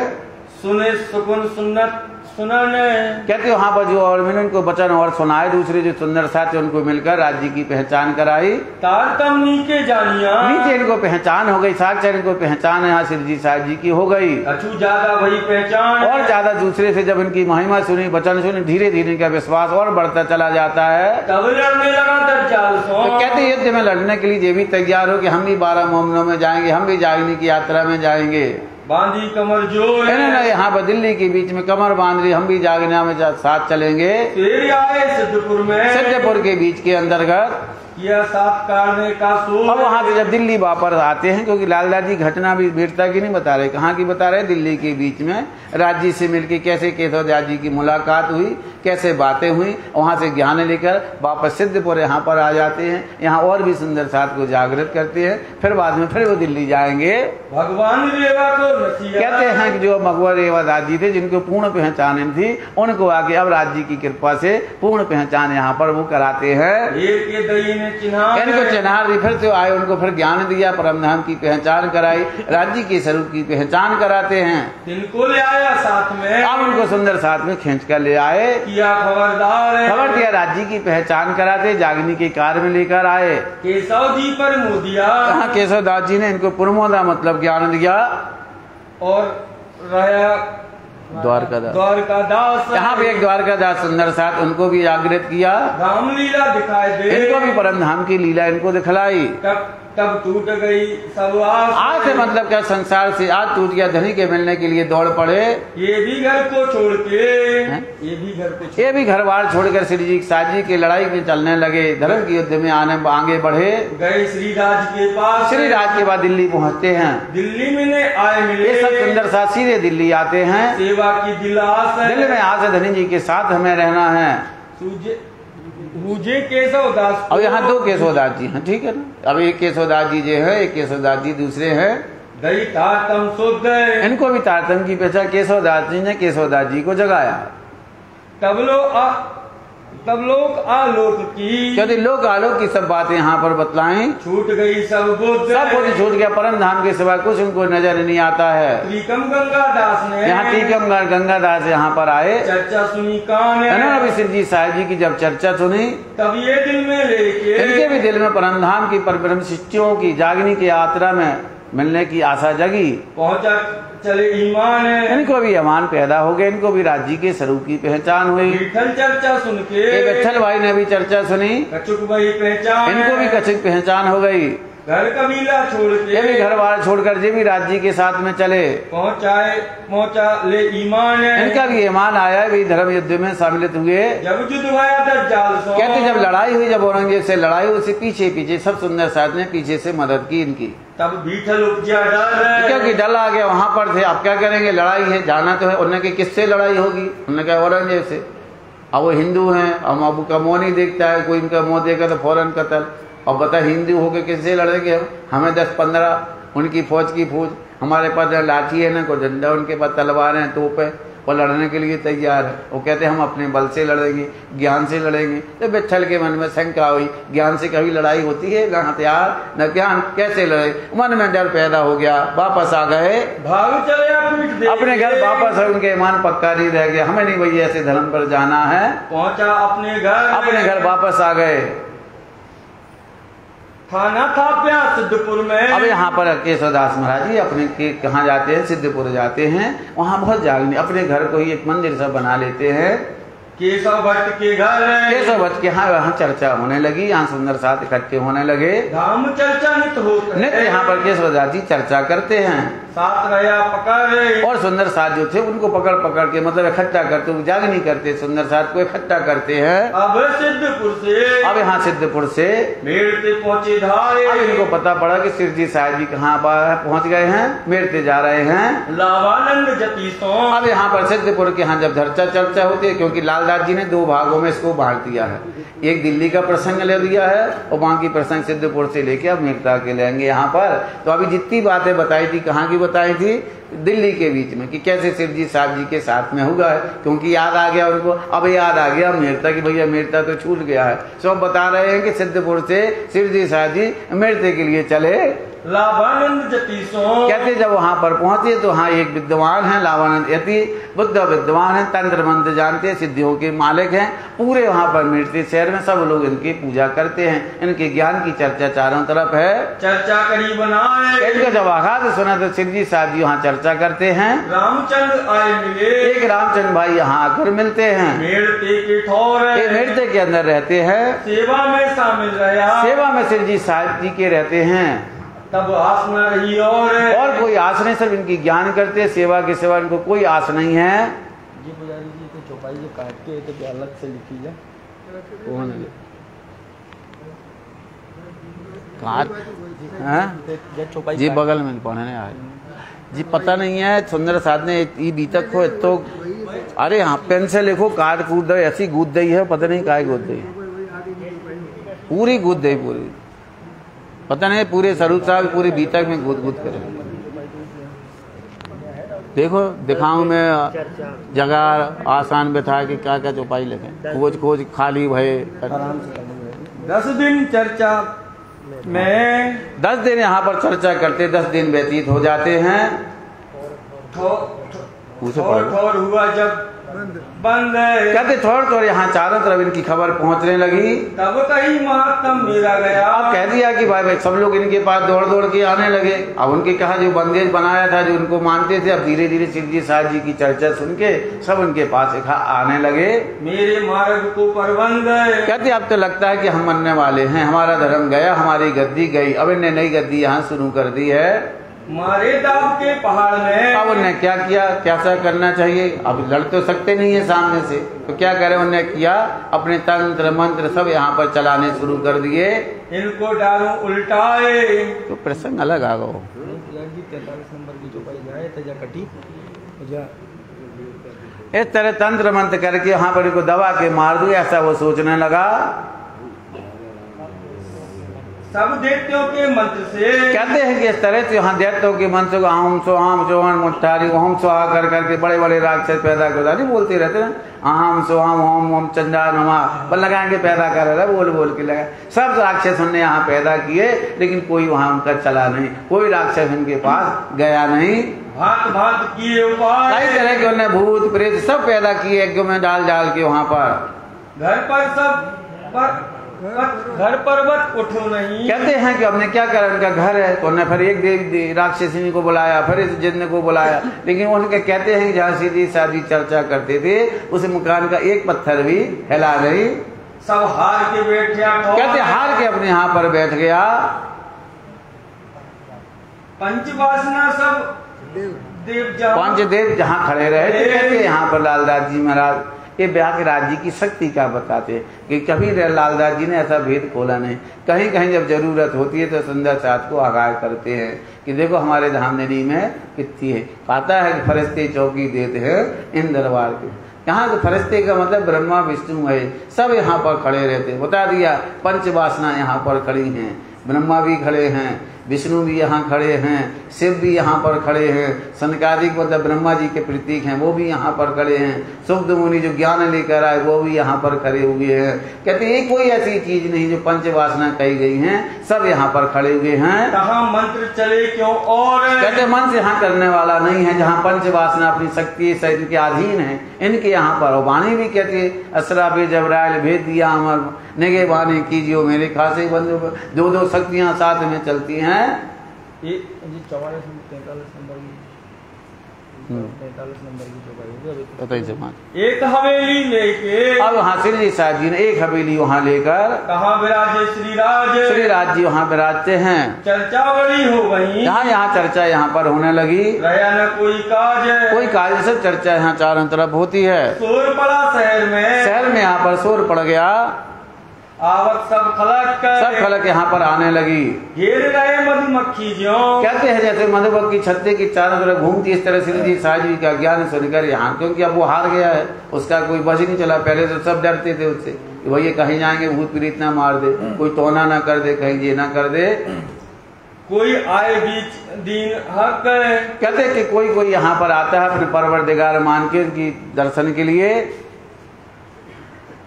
सुने सुकुन सुन्नत सुनाने, कहते वहाँ पर जो और मैंने उनको वचन और सुनाए, दूसरे जो सुंदर साथी उनको मिलकर राज्य की पहचान कराई। तारतम नीचे जानिया, नीचे इनको पहचान हो गई, साक्षात इनको पहचान यहाँ सिरजी साहब जी की हो गई। अच्छू ज्यादा वही पहचान, और ज्यादा दूसरे से जब इनकी महिमा सुनी, वचन सुनी, धीरे धीरे इनका विश्वास और बढ़ता चला जाता है। तब लड़ने लगा दज्जाल सो, तो कहते युद्ध में लड़ने के लिए ये भी तैयार हो कि हम भी 12 मोमिनों में जाएंगे, हम भी जागने की यात्रा में जाएंगे। बांधी कमर जोर, यहाँ पर दिल्ली के बीच में कमर बांध रही, हम भी जागने में साथ चलेंगे। फिर आए सिद्धपुर में, सिद्धपुर के बीच के अंतर्गत किया साथ काटने का सोच। अब वहाँ से जब दिल्ली वापस आते हैं, क्योंकि लालदास जी घटना भी वीरता की नहीं बता रहे, कहाँ की बता रहे, दिल्ली के बीच में राज्य से मिलकर कैसे केशवदास जी की मुलाकात हुई, कैसे बातें हुई, वहाँ से ज्ञान लेकर वापस सिद्धपुर यहाँ पर आ जाते हैं। यहाँ और भी सुंदर साथ को जागृत करते हैं, फिर बाद में फिर वो दिल्ली जाएंगे। भगवान रेवा को कहते हैं कि जो भगवान रेवादास जी थे, जिनको पूर्ण पहचान थी, उनको आगे अब राज्य की कृपा से पूर्ण पहचान यहाँ पर वो कराते हैं। इनको चिन्हार दी, फिर तो आए, उनको फिर ज्ञान दिया, परमधाम की पहचान कराई, राज्य के स्वरूप की पहचान कराते हैं। इनको ले आया साथ में, अब उनको सुंदर साथ में खींच कर ले आए, किया खबरदार, खबर दिया, राज्य की पहचान कराते, जागने के कार्य में लेकर आए। केशव जी पर मुँह दिया, केशवदास जी ने इनको पुरमोदा मतलब ज्ञान दिया। और रहा द्वारकादास। यहाँ पे एक द्वारकादास सुंदर साथ उनको भी जागृत किया, रामलीला दिखाई दे, इनको भी परम धाम की लीला इनको दिखलाई। तब टूट गई सब आस। आज से मतलब क्या, संसार से आज टूट गया, धनी के मिलने के लिए दौड़ पड़े। ये भी घर को छोड़ के, ये भी घर बार छोड़कर श्री जी साजी की लड़ाई में चलने लगे, धर्म के युद्ध में आगे बढ़े। गए श्री राज के पास, श्री राज के बाद दिल्ली पहुँचते हैं। दिल्ली में आए मिले, ये सब सुंदर साथ सीधे दिल्ली आते हैं। सेवा की दिल आस है, दिल्ली में आज से धनी जी के साथ हमें रहना है। मुझे केशवदास, अब यहाँ दो केशवदास जी हैं, ठीक है ना। अब एक केशवदास जी जो है, एक केशवदास जी दूसरे हैं। दई तारतम शुद्ध, इनको भी तारतम की पहचान केशवदास जी ने केशवदास जी को जगाया। तब लोग आलोक की, यदि लोग आलोक की सब बातें यहाँ पर बतलाएं, छूट गई सब बुद्ध, सब कुछ छूट गया, परम धाम के सिवा कुछ उनको नजर नहीं आता है। त्रिकम गंगादास ने, यहाँ त्रिकम गंगादास यहाँ पर आए, चर्चा सुनी कान, उन्होंने भी श्री जी साहिब जी की जब चर्चा सुनी, तब ये दिल में लेके, इनके भी दिल में परम धाम की परम शिष्यों की जागने की यात्रा में मिलने की आशा जगी। पहुंचा चले ईमान है, इनको भी ईमान पैदा हो गया, इनको भी राज्य के स्वरूप की पहचान हुई। विठल चर्चा सुन के, विठल भाई ने भी चर्चा सुनी, कछुक भाई पहचान, इनको भी कछुक पहचान हो गई। घर कबीला छोड़ के, ये भी घर बार छोड़कर ये भी राज्य के साथ में चले, पहुंचा ले ईमान है, इनका भी ईमान आया, भी धर्म युद्ध में सम्मिलित हुए। जब युद्ध हुआ दज्जाल सो, कहते जब लड़ाई हुई, जब औरंगजेब से लड़ाई हुई, उससे पीछे सब सुंदर साथ ने पीछे से मदद की इनकी। तब बीठल उपजा डर, क्योंकि डर आ गया, वहां पर थे, अब क्या करेंगे, लड़ाई है, जाना तो है। उन्होंने कहा किससे लड़ाई होगी, उन्होंने कहा औरंगजेब से। अब वो हिंदू हैं, अब अब का मुँह नहीं देखता है, कोई इनका मुँह देखा तो फौरन कत्ल। और बता हिंदू होके किससे लड़ेंगे, हमें 10-15 उनकी फौज की फौज, हमारे पास लाठी है ना, कोई डंडा, उनके पास तलवार है, तोप है, और लड़ने के लिए तैयार है। वो कहते हम अपने बल से लड़ेंगे, ज्ञान से लड़ेंगे। तो विठल के मन में शंका हुई, ज्ञान से कभी लड़ाई होती है, न हथियार न ज्ञान, कैसे लड़े। मन में डर पैदा हो गया, वापस आ गए, भाग चले अपने घर वापस। उनके ईमान पक्का नहीं रह गया, हमें नहीं भैया ऐसे धर्म पर जाना है। पहुंचा अपने घर वापस आ गए। थाना था प्यार सिद्धपुर में। अब यहाँ पर केशवदास महाराज जी अपने के कहाँ जाते हैं, सिद्धपुर जाते हैं। वहाँ बहुत जागने, अपने घर को ही एक मंदिर सा बना लेते हैं। केशव भट्ट के घर, केशव भट्ट के यहाँ चर्चा होने लगी, यहाँ सुंदर साथ इकट्ठे होने लगे। धाम चर्चा नित्य यहाँ पर केशवदास जी चर्चा करते हैं। साथ रहा पकड़, और सुंदर साथ जो थे उनको पकड़ पकड़ के मतलब इकट्ठा करते, जागनी करते, सुंदर साथ को इकट्ठा करते हैं। अब यहाँ सिद्धपुर से मेरते पहुंचे धारे। अब इनको पता पड़ा कि श्री जी साहिब जी कहाँ पहुँच गए हैं, मेरते जा रहे हैं। लावानंद जती सो। अब यहाँ पर सिद्धपुर के यहाँ जब चर्चा होती है, क्योंकि लालदास जी ने 2 भागों में इसको बांट दिया है, एक दिल्ली का प्रसंग ले दिया है और बाकी प्रसंग सिद्धपुर से लेके अब मेरता के लेंगे यहाँ पर। तो अभी जितनी बातें बताई थी, कहाँ की बताई थी, दिल्ली के बीच में, कि कैसे शिव जी साहब जी के साथ में होगा, क्योंकि याद आ गया उनको। अब याद आ गया मेरता की, भैया मेरता तो छूट गया है। सब बता रहे हैं कि सिद्धपुर से शिव जी साहब जी मेरते के लिए चले। लावानंद जती सो। कहते जब वहां पर पहुंचे तो हाँ एक विद्वान है, लावानंद यति बुद्ध विद्वान है, तंत्र मंत्र जानते हैं, सिद्धियों के मालिक हैं। पूरे वहां पर मेरते शहर में सब लोग इनकी पूजा करते हैं, इनके ज्ञान की चर्चा चारों तरफ है। चर्चा करी बनाए, इनका जब आघात सुना तो शिव जी साहब जी वहाँ चर्चा करते हैं। रामचंद्र आए मिले, एक रामचंद्र भाई यहाँ आकर मिलते हैं। मेरते के ठौर, मेरते के अंदर रहते हैं, सेवा में शामिल रहा, सेवा में शिव जी साहब जी के रहते हैं। तब आस न रही और कोई आस नहीं, सिर्फ इनकी ज्ञान करते, सेवा के सिवा इनको कोई आस नहीं है। जी पुजारी जी तो चौपाई जो काट के तो अलग से लिखी जाए, चौपाई जी बगल में पढ़ने आए जी, पता नहीं है। सुंदर साथ ने बीतक हो तो, अरे हाँ पेन से लिखो, काट कूद दे, ऐसी गूद दी है, पता नहीं काय गूद दी, पूरी गूद दी, पूरी पता नहीं, पूरे स्वरूप साहब पूरी बीतक में गूद करे। देखो दिखाऊं मैं जगह आसान बैठा के क्या क्या चौपाई लगे, खोज खाली भय। 10 दिन चर्चा में, 10 दिन यहाँ पर चर्चा करते, 10 दिन व्यतीत हो जाते हैं। ठौर हुआ जब बंद है। कहते थोड़ी थोड़ी यहाँ चारों तरफ इनकी खबर पहुंचने लगी। तब कहीं महात्म मेरा गया। अब कह दिया कि भाई सब लोग इनके पास दौड़ दौड़ के आने लगे। अब उनके कहा जो बंदेज बनाया था, जो उनको मानते थे, अब धीरे धीरे शिव जी साहब जी की चर्चा सुन के सब उनके पास आने लगे। मेरे मार्ग को परबंद है। कहते अब तो लगता है कि हम मरने वाले हैं, हमारा धर्म गया, हमारी गद्दी गई। अब इन्हें नई गद्दी यहाँ शुरू कर दी है। मारे दाब के पहाड़ में। अब उन्हें क्या किया, कैसा करना चाहिए? अब लड़ तो सकते नहीं है सामने से, तो क्या करे? उन्हें किया अपने तंत्र मंत्र सब यहाँ पर चलाने शुरू कर दिए। इनको डालूं उल्टाए। तो प्रसंग अलग आ गो। 43 नंबर की चौपाई जाए तजा कटी जा। इस तरह तंत्र मंत्र करके यहाँ पर इनको दबा के मार दूं, ऐसा वो सोचने लगा। सब दैत्यों के मंत्र से। कहते हैं कि इस तरह से यहाँ दैत्यों के मंत्र को हम सोहम सोहन मुठारी ओम स्वाहा कर करके बड़े बड़े राक्षस पैदा करता नहीं बोलते रहते ना, अहम सोहम ओम ओम चंदा नमा बल लगाएंगे पैदा कर रहा बोल बोल के लगा। सब राक्षस उनने यहाँ पैदा किए, लेकिन कोई वहाँ उनका चला नहीं, कोई राक्षस उनके पास गया नहीं। भांत भांत किए उपाय। कई तरह के उन्हें भूत प्रेत सब पैदा किए यज्ञ में डाल डाल के वहाँ पर। घर पर सब घर पर्वत उठो नहीं। कहते हैं कि हमने क्या करा, उनका घर है तो उन्हें फिर एक देवी राक्षसिनी को बुलाया, फिर इस जिन्न को बुलाया, लेकिन उनके कहते हैं कि जहाँ सीधी सादी चर्चा करते थे उस मकान का एक पत्थर भी हिला नहीं। सब हार के बैठ गया। कहते हार के अपने यहाँ पर बैठ गया। पंचवासना सब पंचदेव जहाँ खड़े रहे थे। कहते यहाँ पर लालदास जी महाराज ये व्यासराज जी की शक्ति का बताते कि कभी लालदास जी ने ऐसा भेद खोला नहीं। कहीं कहीं जब जरूरत होती है तो संध्या साथ को आगाह करते हैं कि देखो हमारे धामधनी में कितनी है। कहता है कि फरिश्ते चौकी देते हैं इन दरबार के। यहाँ के फरिश्ते का मतलब ब्रह्मा विष्णु है, सब यहाँ पर खड़े रहते। बता दिया पंचवासना यहाँ पर खड़ी हैं, ब्रह्मा भी खड़े हैं, विष्णु भी यहाँ खड़े हैं, शिव भी यहाँ पर खड़े हैं, सनकादिक मतलब ब्रह्मा जी के प्रतीक हैं वो भी यहाँ पर खड़े हैं, सुब्ध मुनि जो ज्ञान लेकर आए वो भी यहाँ पर खड़े हुए हैं। कहते हैं कोई ऐसी चीज नहीं जो पंचवासना कही गई हैं, सब यहाँ पर खड़े हुए हैं। कहाँ मंत्र चले क्यों और। कहते मंत्र यहाँ करने वाला नहीं है, जहाँ पंचवासना अपनी शक्ति शरीर के अधीन है इनके यहाँ पर। वाणी भी कहती है असराबे जबराइल भेद दिया अमर निगे वाणी कीजियो मेरे खासे बंधु। दो दो शक्तियाँ साथ में चलती हैं। ये 44 43 नंबर की 43 नंबर की चौपाई। एक हवेली लेके अब हाँ श्री साहब जी ने एक हवेली वहाँ लेकर कहाँ विराजे श्री राज जी वहाँ विराजते हैं। चर्चा बड़ी हो गई। यहाँ चर्चा यहाँ पर होने लगी। रहा न कोई काज सब चर्चा यहाँ चारों तरफ होती है। शोर पड़ा शहर में यहाँ पर शोर पड़ गया। आवत सब खलक यहाँ पर आने लगी। घेर रहे मधुमक्खी जो। कहते हैं जैसे मधुमक्खी छत्ते की चारों तरफ घूमती, इस तरह श्री जी साहब जी का ज्ञान सुनकर यहाँ, क्योंकि अब वो हार गया है, उसका कोई बच नहीं चला। पहले तो सब डरते थे उससे कि भैया कहीं जाएंगे भूत प्रीत ना मार दे, कोई टोना ना कर दे, कहीं ये ना कर दे, कोई आए बीच दीन हक। कहते कि कोई यहाँ पर आता है अपने परवरदिगार मान के उनकी दर्शन के लिए।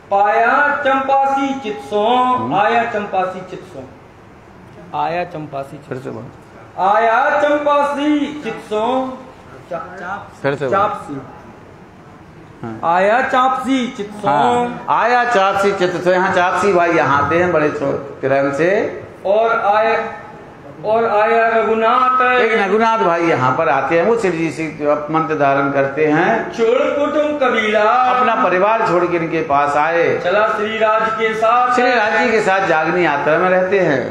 पाया चंपासी चित्सों। आया चंपासी चित्सों। आया चंपासी फिर से आया चंपासी चित्सों। फिर से चापसी। आया चापसी चित्सों। आया चापसी चित्सों। यहाँ चापसी भाई यहाँ आते हैं बड़े प्रेम से। और आया रघुनाथ। एक रघुनाथ भाई यहाँ पर आते हैं, वो श्री जी से मंत्र धारण करते हैं। छोड़ कुटुंब कबीला अपना परिवार छोड़ के इनके पास आए। चला श्री राज जी के साथ जागनी यात्रा में रहते हैं।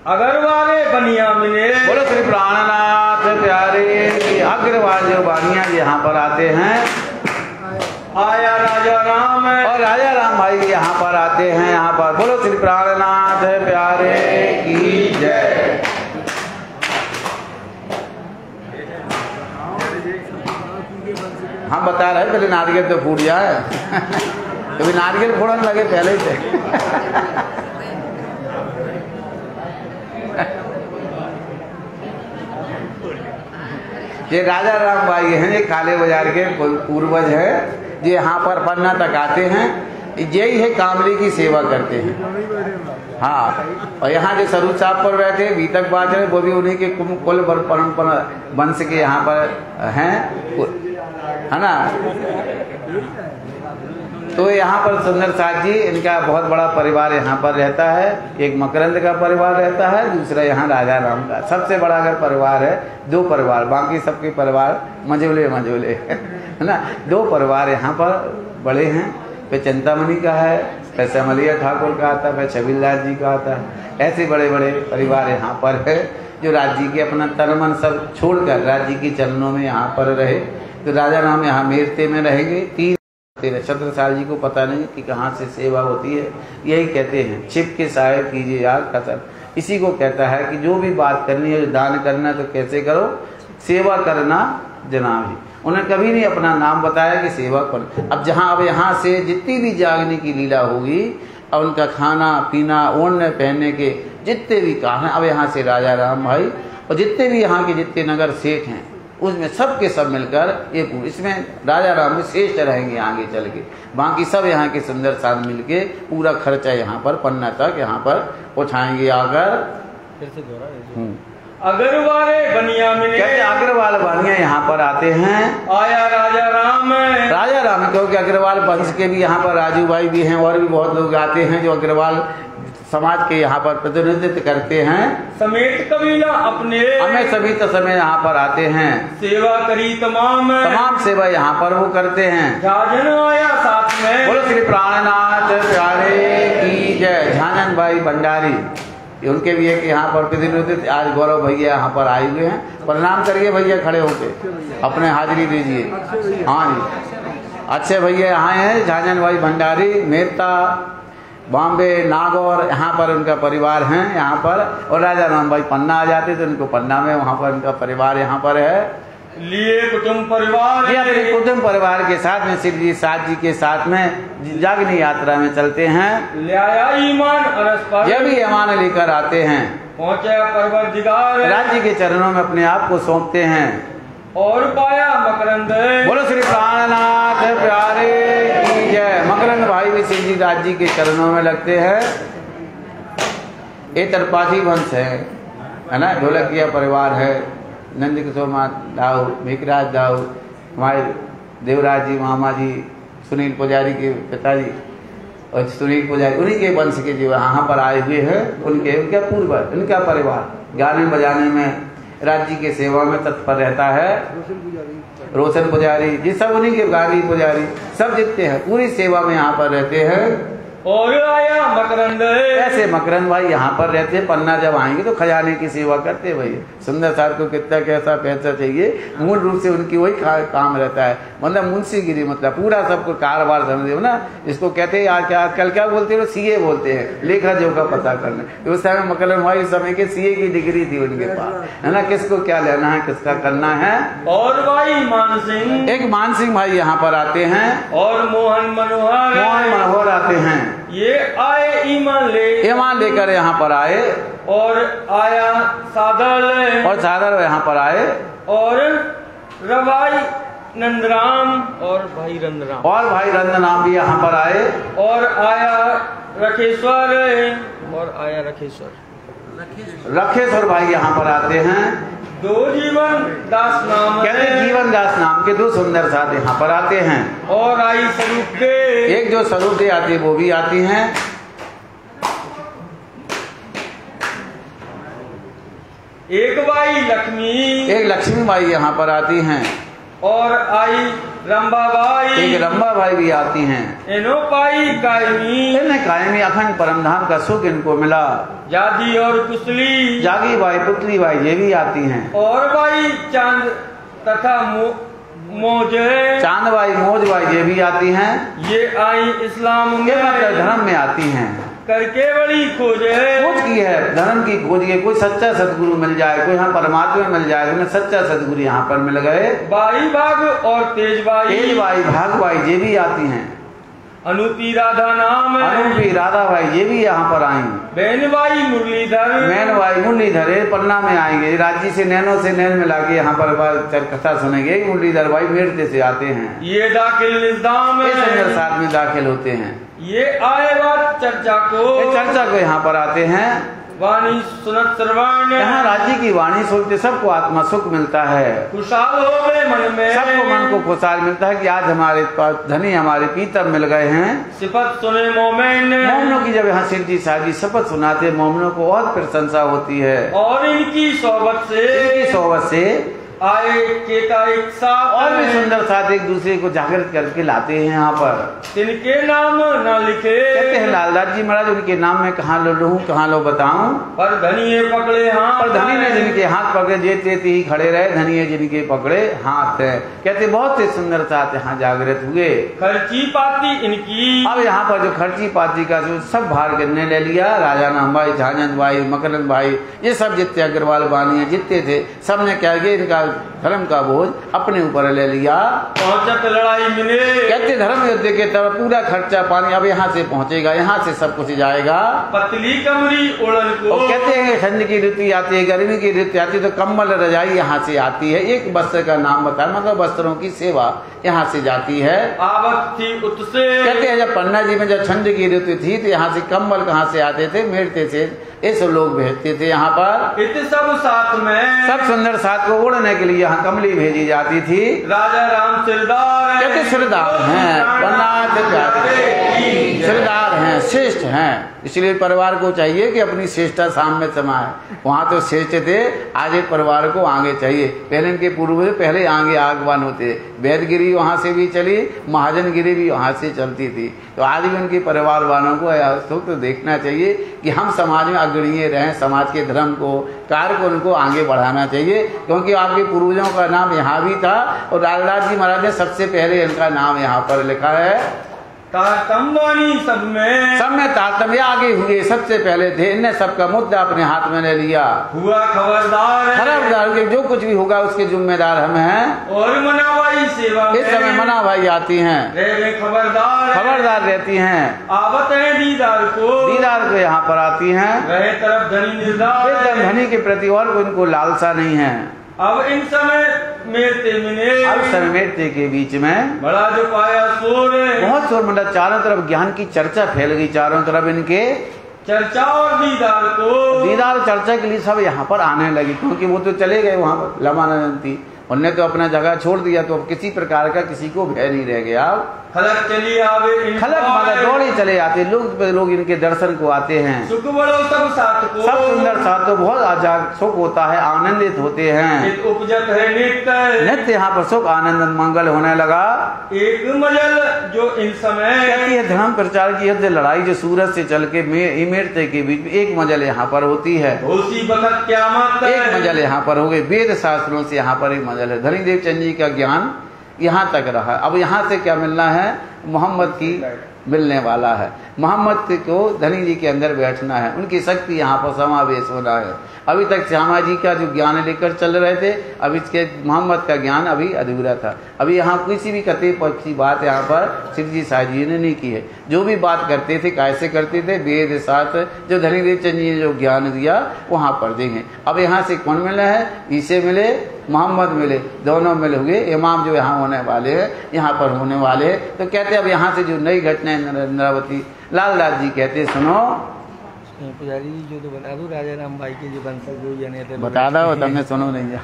अग्रवाले बनिया मिले। बोलो श्री प्राणनाथ प्यारे की अग्रवाल जो बानिया यहाँ पर आते हैं। आया राजा राम और राजा राम भाई यहाँ पर आते हैं। यहाँ पर बोलो श्री प्राणनाथ प्यारे की जय। हम बता रहे पहले नारियल तो फूट जाए कभी नारियल फोड़ने लगे पहले से। ये राजा राम भाई हैं, ये काले बाजार के पूर्वज है, ये यहाँ पर पन्ना तक आते हैं। यही है कामली की सेवा करते हैं। हाँ, और यहाँ जो सरू साहब पर बैठे बीतक बाज है वो भी उन्हीं के कुल परंपरा वंश के यहाँ पर हैं, है ना। तो यहाँ पर सुंदर साथ जी इनका बहुत बड़ा परिवार यहाँ पर रहता है। एक मकरंद का परिवार रहता है, दूसरा यहाँ राजा राम का। सबसे बड़ा अगर परिवार है, 2 परिवार, बाकी सबके परिवार मझोले मझोले है ना। 2 परिवार यहाँ पर बड़े हैं। पे चिंतामणि का है, पे श्यामलिया ठाकुर का आता है, पे छबीलदास जी का आता है। ऐसे बड़े बड़े परिवार यहाँ पर है जो राज्य के अपना तन मन सब छोड़कर राज्य के चरणों में यहाँ पर रहे। तो राजा राम यहाँ मेरते में रहेंगे। 3 छत्रसाल जी को पता नहीं कि कहाँ से सेवा होती है। यही कहते हैं, छिप के साहेब कीजिए यार कतर। इसी को कहता है कि जो भी बात करनी है, दान करना तो कैसे करो, सेवा करना जनाब ही। उन्हें कभी नहीं अपना नाम बताया कि सेवा करो। अब जहाँ अब यहाँ से जितनी भी जागने की लीला होगी, अब उनका खाना पीना ओढ़ने पहनने के जितने भी काम हैं, अब यहाँ से राजा राम भाई और जितने भी यहाँ के जितने नगर सेठ हैं, उसमें सब के सब मिलकर एक इसमें राजा राम में श्रेष्ठ रहेंगे आगे चल के। बाकी सब यहाँ के सुंदर साथ मिलके पूरा खर्चा यहाँ पर पन्ना तक यहाँ पर उठाएंगे आकर। फिर से दोहरा अग्रवाल बनिया में कहते अग्रवाल बनिया यहाँ पर आते हैं। आया राजा राम, राजा राम क्योंकि अग्रवाल वंश के भी यहाँ पर राजू भाई भी हैं और भी बहुत लोग आते हैं जो अग्रवाल समाज के यहाँ पर प्रतिनिधित्व करते हैं। समेत कबीला अपने हमें सभी तो समय यहाँ पर आते हैं। सेवा करी तमाम सेवा यहाँ पर वो करते हैं। झाझन आया साथ में, बोलो श्री प्राणनाथ प्यारे की जय। झाझन भाई भंडारी उनके भी एक यहाँ पर प्रतिनिधित्व। आज गौरव भैया यहाँ पर आए हुए हैं। प्रणाम करिए भैया, खड़े होके अपने हाजिरी दीजिए। हाँ जी, अच्छे भैया यहाँ हैं। झाझन भाई भंडारी मेहता बॉम्बे नागौर यहाँ पर उनका परिवार हैं यहाँ पर। और राजा राम भाई पन्ना आ जाते तो उनको पन्ना में वहाँ पर उनका परिवार यहाँ पर है। लिए कुटुंब परिवार, ये अपने कुटुंब परिवार के साथ में शिव जी साथ जी के साथ में जागनी यात्रा में चलते हैं। ले आया ईमान अरस पर, ये भी ईमान लेकर आते हैं। पहुँचा परवरदिगार, राज्य के चरणों में अपने आप को सौंपते हैं। और पाया मकरंद, बोलो श्री प्राणनाथ प्यारे की जय। मकरंद भाई भी शिव जी राज्य के चरणों में लगते हैं। ये त्रिपाठी वंश है ना, ढोलकिया परिवार है। नंद किशोर दाऊ, भिकराज दाऊ, हमारे देवराज जी मामा जी, सुनील पुजारी के पिताजी और सुनील पुजारी उन्हीं के वंश के जो यहाँ पर आए हुए हैं। उनके पूर्वज, उनका परिवार गाने बजाने में राज्य की सेवा में तत्पर रहता है। रोशन पुजारी जी सब उन्हीं के, गाली पुजारी सब जितने हैं पूरी सेवा में यहाँ पर रहते हैं। और आया मकरंद, ऐसे मकरंद भाई यहाँ पर रहते। पन्ना जब आएंगे तो खजाने की सेवा करते भैया। सुंदर साहब को कितना कैसा पैसा चाहिए, मूल रूप से उनकी वही काम रहता है। मतलब मुंशीगिरी, मतलब पूरा सबको कारोबार समझे हो ना। इसको कहते हैं क्या कल क्या बोलते हैं, सीए बोलते हैं, लेखा जोखा पता करना। उस समय मकरंद भाई समय के सीए की डिग्री थी उनके पास, है ना। किसको क्या लेना है, किसका करना है। और भाई मान सिंह, एक मान सिंह भाई यहाँ पर आते हैं। और मोहन मनोहर आते हैं। ये आए ईमान लेकर यहाँ पर आए। और आया सादर, और सादर यहाँ पर आए। और रवाई नंदराम, और भाई रंदनाम भी यहाँ पर आए। और आया रखेश्वर, रखेश्वर भाई यहाँ पर आते हैं। 2 जीवन दास नाम, कहते जीवन दास नाम के 2 सुंदर साथ यहाँ पर आते हैं। और आई स्वरूप दे, एक जो स्वरूप दे आती है वो भी आती हैं। एक लक्ष्मी बाई यहाँ पर आती हैं। और आई रंबाबाई, एक रंबा भाई भी आती हैं। इनो पाई कायमी अखंड परमधाम का सुख इनको मिला। जागी और कुशली, जागी बाई पुतली बाई ये भी आती हैं। और भाई चांद तथा मौज, चांद बाई मौज बाई ये भी आती हैं। ये आई इस्लाम में, धर्म में आती हैं। करके बड़ी खोज की है, धर्म की खोज की। कोई सच्चा सदगुरु मिल जाए, कोई यहाँ परमात्मा मिल जाए, उन्हें सच्चा सदगुरु यहाँ पर मिल गए। बाई भाग और तेज बाई, भाग बाई ये भी आती हैं। अनुपी राधा नाम, अनुपी राधा भाई ये भी यहाँ पर आई। बहन भाई मुरलीधर पन्ना में आएंगे। राज्य से नैनों से नैन मिला के यहाँ पर कथा सुनेंगे। मुरलीधर भाई मेरते से आते हैं। ये दाखिल निज़ाम साथ में दाखिल होते हैं। ये आए बात चर्चा को यहाँ पर आते हैं। वाणी सुनत सर्वाण, यहाँ राज्य की वाणी सुनते सबको आत्मा सुख मिलता है, खुशहाल हो गए मन में, सबको मन को खुशहाल मिलता है कि आज हमारे पास धनी हमारे पीतर मिल गए हैं। सिफत सुने मोमेन, मोमनों की जब यहाँ सिर जी साहब शपथ सुनाते मोमनों को बहुत प्रशंसा होती है, और इनकी सोबत से आए केता एक साथ, और भी सुंदर साथ एक दूसरे को जागृत करके लाते हैं यहाँ पर। तिनके नाम न लिखे, कहते हैं लालदास जी महाराज उनके नाम में कहाँ लो लूँ कहाँ लो बताऊं, पर धनी पकड़े हाथ, पर धनी ने जिनके हाथ पकड़े जेते ही खड़े रहे, धनी जिनके पकड़े हाथ है। कहते बहुत ही सुंदर साथ यहाँ जागृत हुए। खर्ची पाती इनकी, अब यहाँ पर जो खर्ची पाती का जो सब भार गिरने ले लिया, राजा नाम भाई, झांझन भाई, मकरंद भाई, ये सब जितने अग्रवाल बानी जितने थे सबने क्या किया, इनका धर्म का बोझ अपने ऊपर ले लिया। पहुंचत लड़ाई मिले, कहते धर्म युद्ध के तरफ पूरा खर्चा पानी अब यहाँ से पहुँचेगा, यहाँ से सब कुछ जाएगा। पतली कमरी ओढ़न को, और कहते हैं ठंड की ऋतु आती है, गर्मी की ऋतु आती है तो कम्बल रजाई यहाँ से आती है। एक वस्त्र का नाम बताया, मतलब वस्त्रों की सेवा यहाँ से जाती है। आवत थी उत्से, कहते हैं जब पन्ना जी में जब ठंड की ऋतु थी तो यहाँ से कम्बल कहाँ से आते थे, मेड़ते थे, ये सब लोग भेजते थे यहाँ पर। इत सब साथ में, सब सुंदर साथ को ओढ़ने के लिए यहाँ कमली भेजी जाती थी। राजा राम सिरदार, कहते सिरदार हैं, सिरदार हैं, श्रेष्ठ हैं, इसलिए परिवार को चाहिए कि अपनी श्रेष्ठता सामने समाये। वहाँ तो श्रेष्ठ थे, आज एक परिवार को आगे चाहिए। पहले इनके पूर्वज पहले आगे आगवान होते, वैदगिरी वहाँ से भी चली, महाजनगिरी भी वहाँ से चलती थी। तो आज भी उनके परिवार वालों को तो देखना चाहिए कि हम समाज में अग्रणीय रहें, समाज के धर्म को कार्य को उनको आगे बढ़ाना चाहिए, क्योंकि आपके पूर्वजों का नाम यहाँ भी था और लालदास जी महाराज ने सबसे पहले इनका नाम यहाँ पर लिखा है। तारतम्य सब में तारतम्य आगे हुए, सबसे पहले थे, इनने सबका मुद्दा अपने हाथ में ले लिया। हुआ खबरदार के जो कुछ भी होगा उसके जिम्मेदार हम हैं। और मनाभाई सेवा इस समय मना भाई आती हैं, खबरदार रहती हैं। आवत है दीदार को यहाँ पर आती हैं। रहे तरफ धनी निर्धार, धनी के प्रति और को इनको लालसा नहीं है। अब इन समय मेरते के बीच में बड़ा जो पाया शोर, बहुत शोर, मतलब चारों तरफ ज्ञान की चर्चा फैल गई, चारों तरफ इनके चर्चा और दीदार चर्चा के लिए सब यहाँ पर आने लगे, क्योंकि वो तो चले गए वहाँ पर लमानंदी, उनने तो अपना जगह छोड़ दिया, तो अब किसी प्रकार का किसी को भय नहीं रह गया। खलक चली आवे, खलक मतलब दौड़े चले आते लोग इनके दर्शन को आते हैं। सुख बड़ो सब साथ को, सब सुंदर साथ तो बहुत आजाद सुख होता है, आनंदित होते हैं। उपजत है नित्य यहाँ पर सुख आनंद मंगल होने लगा। एक मजल जो इन समय कहती है धर्म प्रचार की युद्ध लड़ाई जो सूरज से चल के मेरते के बीच में एक मजल यहाँ पर होती है। एक मजल यहाँ पर हो गई, वेद शास्त्रों से यहाँ पर एक मजल है। धनीदेव चंद जी का ज्ञान यहाँ तक रहा। अब यहाँ से क्या मिलना है, मोहम्मद की मिलने वाला है। मोहम्मद को धनी जी के अंदर बैठना है, उनकी शक्ति यहाँ पर समावेश होना है। अभी तक श्यामा जी का जो ज्ञान लेकर चल रहे थे, अब इसके मोहम्मद का ज्ञान अभी अधूरा था। अभी यहाँ किसी भी कते पक्षी बात यहाँ पर श्री जी साहब जी ने नहीं की है। जो भी बात करते थे कैसे करते थे, वेद शास्त्र जो धनीदेव चंद जी ने जो ज्ञान दिया वहाँ पर देंगे। अब यहाँ से कौन मिले हैं, ईसे मिले, मोहम्मद मिले, दोनों मिले हुए इमाम जो यहाँ होने वाले हैं, यहाँ पर होने वाले हैं। तो कहते अब यहाँ से जो नई घटना है इंद्रावती, लालदास जी कहते सुनो पुजारी जी जो तो बता दो, राजा राम भाई के जो वंशज जो जने थे बता दो, तुमने सुनो नहीं जा।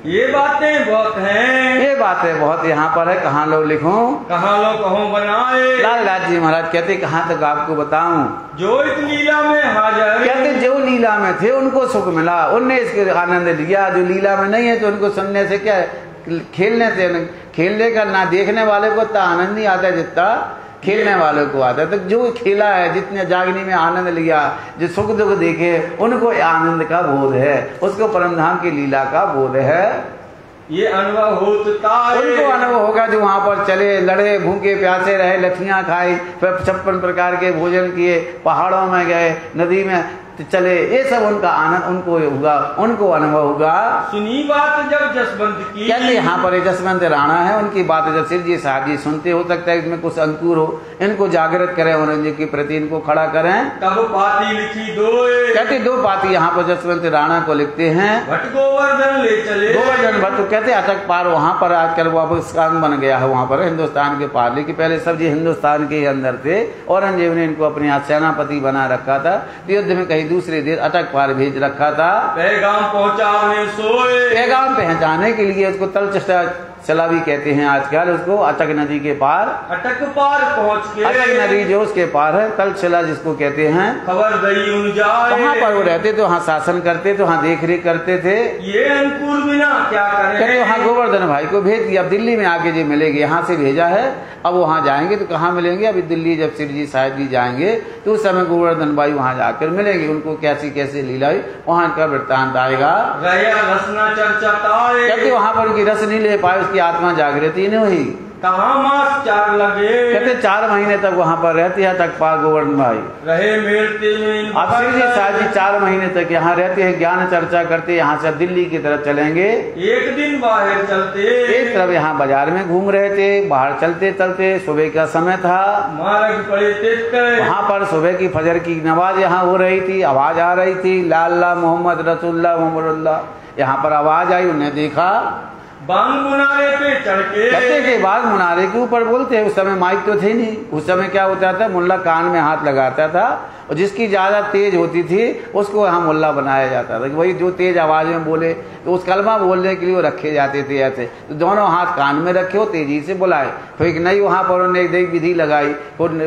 ये बातें बहुत हैं, ये बातें बहुत यहाँ पर है। कहाँ लो लिखूं, कहाँ लो कहूँ बनाए। लालदास जी महाराज कहते कहाँ तक आपको बताऊं, जो इस लीला में हाजिर, कहते जो लीला में थे उनको सुख मिला, उनने इसके आनंद लिया। जो लीला में नहीं है तो उनको सुनने से क्या, खेलने से, खेलने का ना देखने वाले को इतना आनंद नहीं आता जितना खेलने वालों को आता है। तो जो खेला है, जितने जागने में आनंद लिया, जो सुख दुख देखे, उनको आनंद का बोध है, उसको परमधाम की लीला का बोध है। ये अनुभव होता है, उनको अनुभव होगा जो वहाँ पर चले, लड़े, भूखे प्यासे रहे, लठियाँ खाई, फिर 56 प्रकार के भोजन किए, पहाड़ों में गए, नदी में चले, ये सब उनका आनंद उनको होगा, उनको अनुभव होगा। सुनी बात जब जसवंत की, कहते यहाँ पर जसवंत राणा है, उनकी बात जब सिर जी साहब जी सुनते, हो सकता है इसमें कुछ अंकुर हो, इनको जागृत करें, औरंगजेब के प्रति इनको खड़ा करें। तब पाती लिखी दो, कहते 2 पाती यहाँ पर जसवंत राणा को लिखते हैं। भट्ट गोवर्धन ले चले, गोवर्धन भट्ट कहते अटक पार वहां पर आकर वापस काम बन गया है वहां पर हिंदुस्तान के पार, लेकिन पहले सब जी हिंदुस्तान के अंदर थे। औरंगजेब ने इनको अपने यहाँ सेनापति बना रखा था, युद्ध में कहीं दूसरे देश अटक पार भेज रखा था। पैगाम पहुंचाने सोए, पैगाम पहुंचाने के लिए उसको तलचष्टा चला भी कहते हैं आजकल उसको, अटक नदी के पार, अटक पार पहुंच के, अटक नदी जो उसके पार है, तलछला जिसको कहते हैं, खबर दई उन जाए। वहाँ पर वो रहते तो वहाँ शासन करते थे, वहाँ देख रेख करते थे। ये अंकुर बिना क्या करें, वहाँ गोवर्धन भाई को भेज दिया, अब दिल्ली में आके जो मिलेगी, यहाँ से भेजा है, अब वहाँ जाएंगे तो कहाँ मिलेंगे, अभी दिल्ली जब सिर जी साहब जी जाएंगे तो उस समय गोवर्धन भाई वहाँ जाकर मिलेंगे, उनको कैसी कैसे लीला हुई वहाँ का वृत्तांत आएगा। रसना चर्चा कहते वहाँ पर उनकी रस नहीं ले पाए, उसकी आत्मा जागृति नहीं हुई। कहाँ मास 4 लगे, कहते 4 महीने तक वहाँ पर रहती है तक पार गोवर्धन भाई रहे मेलते में। अब सिर जी साहब जी 4 महीने तक यहाँ रहते हैं, ज्ञान चर्चा करते, यहाँ से दिल्ली की तरफ चलेंगे। एक दिन बाहर चलते, एक तरफ यहाँ बाजार में घूम रहे थे, बाहर चलते चलते सुबह का समय था, मार्ग पड़े वहाँ पर सुबह की फजर की नमाज यहाँ हो रही थी, आवाज आ रही थी, ला अल्लाह मोहम्मद रसूलुल्लाह मोहम्मदुल्लाह। यहाँ पर आवाज आई, उन्हें देखा, बांग मुनारे पे चढ़ के, कहते के बाद मुनारे के ऊपर बोलते हैं। उस समय माइक तो थे नहीं, उस समय क्या होता था, मुल्ला कान में हाथ लगाता था और जिसकी ज्यादा तेज होती थी उसको यहाँ मुल्ला बनाया जाता था कि भाई जो तेज आवाज में बोले, तो उस कलमा बोलने के लिए वो रखे जाते थे ऐसे, तो दोनों हाथ कान में रखे हो, तेजी से बुलाए। फिर एक नई वहां पर उन्होंने एक विधि लगाई,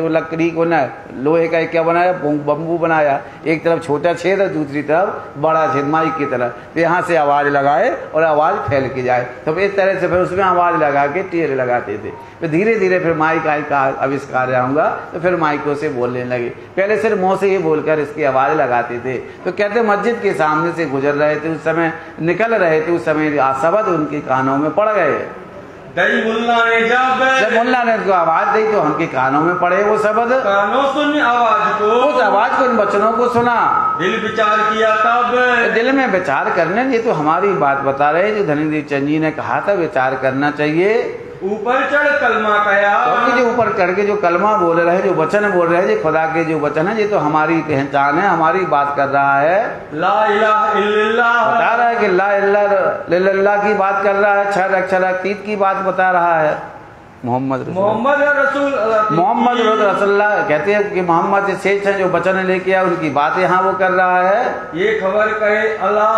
लकड़ी को न लोहे का क्या बनाया, बम्बू बनाया, एक तरफ छोटा छेद और दूसरी तरफ बड़ा छेद माइक की तरह, तो यहाँ से आवाज लगाए और आवाज फैल के जाए। तो इस तरह से फिर उसमें आवाज लगा के टेर लगाते थे। फिर धीरे धीरे फिर माइक का आविष्कार आऊंगा, तो फिर माइकों से बोलने लगे। पहले सिर्फ मुंह से ही बोलकर इसकी आवाज लगाते थे। तो कहते मस्जिद के सामने से गुजर रहे थे, उस समय निकल रहे थे, उस समय शब्द उनके कानों में पड़ गए। मुल्ला ने जब मुल्ला ने उसको आवाज दी तो उनके कानों में पड़े वो शब्द, कानों सुन आवाज को, उस आवाज को इन बच्चों को सुना, दिल विचार किया, तब दिल में विचार करने, ये तो हमारी बात बता रहे जो धनीदेव चंद जी ने कहा था विचार करना चाहिए। ऊपर चढ़ कलमा कहा, क्योंकि जो ऊपर चढ़ के जो कलमा बोल रहे हैं, जो वचन बोल रहे हैं, जो खुदा के जो वचन है, ये तो हमारी पहचान है, हमारी बात कर रहा है। ला इलाहा इल्लल्लाह बता रहा है कि ला इलाहा इल्लल्लाह की बात कर रहा है, 6 अक्षर अतीत की बात बता रहा है। मोहम्मद रसूल रसूलुल्लाह कहते हैं कि मोहम्मद से शेष है जो वचन लेके आए, उनकी बात यहाँ वो कर रहा है। ये खबर कहे अल्लाह,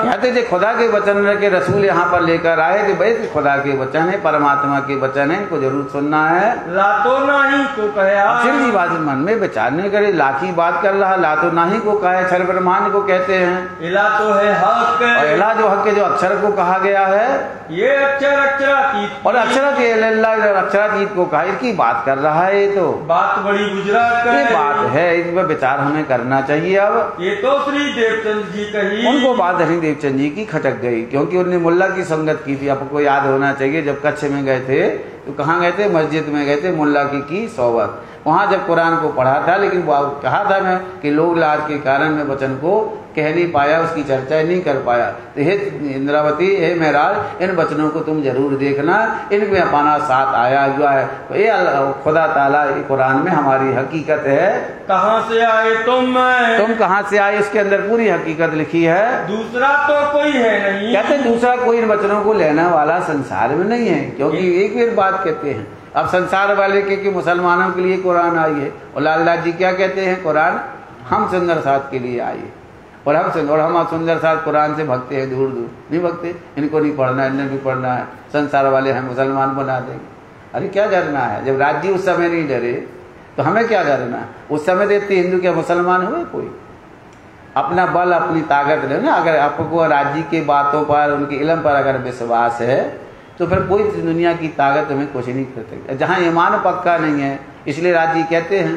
कहते थे खुदा के वचन के रसूल यहाँ पर लेकर आए कि भाई खुदा के वचन है, परमात्मा के वचन है, इनको जरूर सुनना है। लातो नाही को कहा, फिर जी बात मन में विचार नहीं करे, लाखी बात कर रहा, लातो नाही को कहा, अक्षर ब्रह्मांड को कहते हैं। इला तो है हक, और इला जो हक के जो अक्षर को कहा गया है, ये अक्षरातीत, और अक्षरातीत अक्षरातीत को कहा, इसकी बात कर रहा है। ये तो बात बड़ी गुजरात ये बात है, इस पर विचार हमें करना चाहिए। अब ये तो श्री देवचंद जी कही, उनको बात हरि देवचंद जी की खटक गई, क्योंकि उन्होंने मुल्ला की संगत की थी। आपको याद होना चाहिए, जब कच्छ में गए थे तो कहाँ गए थे, मस्जिद में गए थे, मुल्ला की सोबत। वहां जब कुरान को पढ़ा था, लेकिन कहा था मैं कि लोग लाज के कारण मैं वचन को कह नहीं पाया, उसकी चर्चा नहीं कर पाया। तो हे इंद्रावती, हे महराज, इन वचनों को तुम जरूर देखना, इनमें अपना साथ आया हुआ है। तो ये खुदा ताला कुरान में हमारी हकीकत है। कहाँ से आए तुम कहाँ से आए, इसके अंदर पूरी हकीकत लिखी है। दूसरा तो कोई है नहीं, कहते दूसरा कोई इन वचनों को लेने वाला संसार में नहीं है, क्योंकि एक बात कहते हैं। अब संसार वाले के मुसलमानों के लिए कुरान आई है, और लाल लाल जी क्या कहते हैं, कुरान हम सुंदर साथ के लिए आई है, और हम सुंदर साथ कुरान से भगते हैं, दूर दूर नहीं भगते। इनको नहीं पढ़ना, इन्हें भी पढ़ना है, संसार वाले हैं मुसलमान बना देंगे। अरे क्या डरना है, जब राज्य उस समय नहीं डरे तो हमें क्या डरना है। उस समय देते हिंदू क्या मुसलमान हुए कोई, अपना बल अपनी ताकत ले ना। अगर आपको राज्य की बातों पर, उनके इल्म पर अगर विश्वास है तो फिर कोई दुनिया की ताकत हमें कुछ नहीं कर सकती। जहाँ ईमान पक्का नहीं है, इसलिए राज्य कहते हैं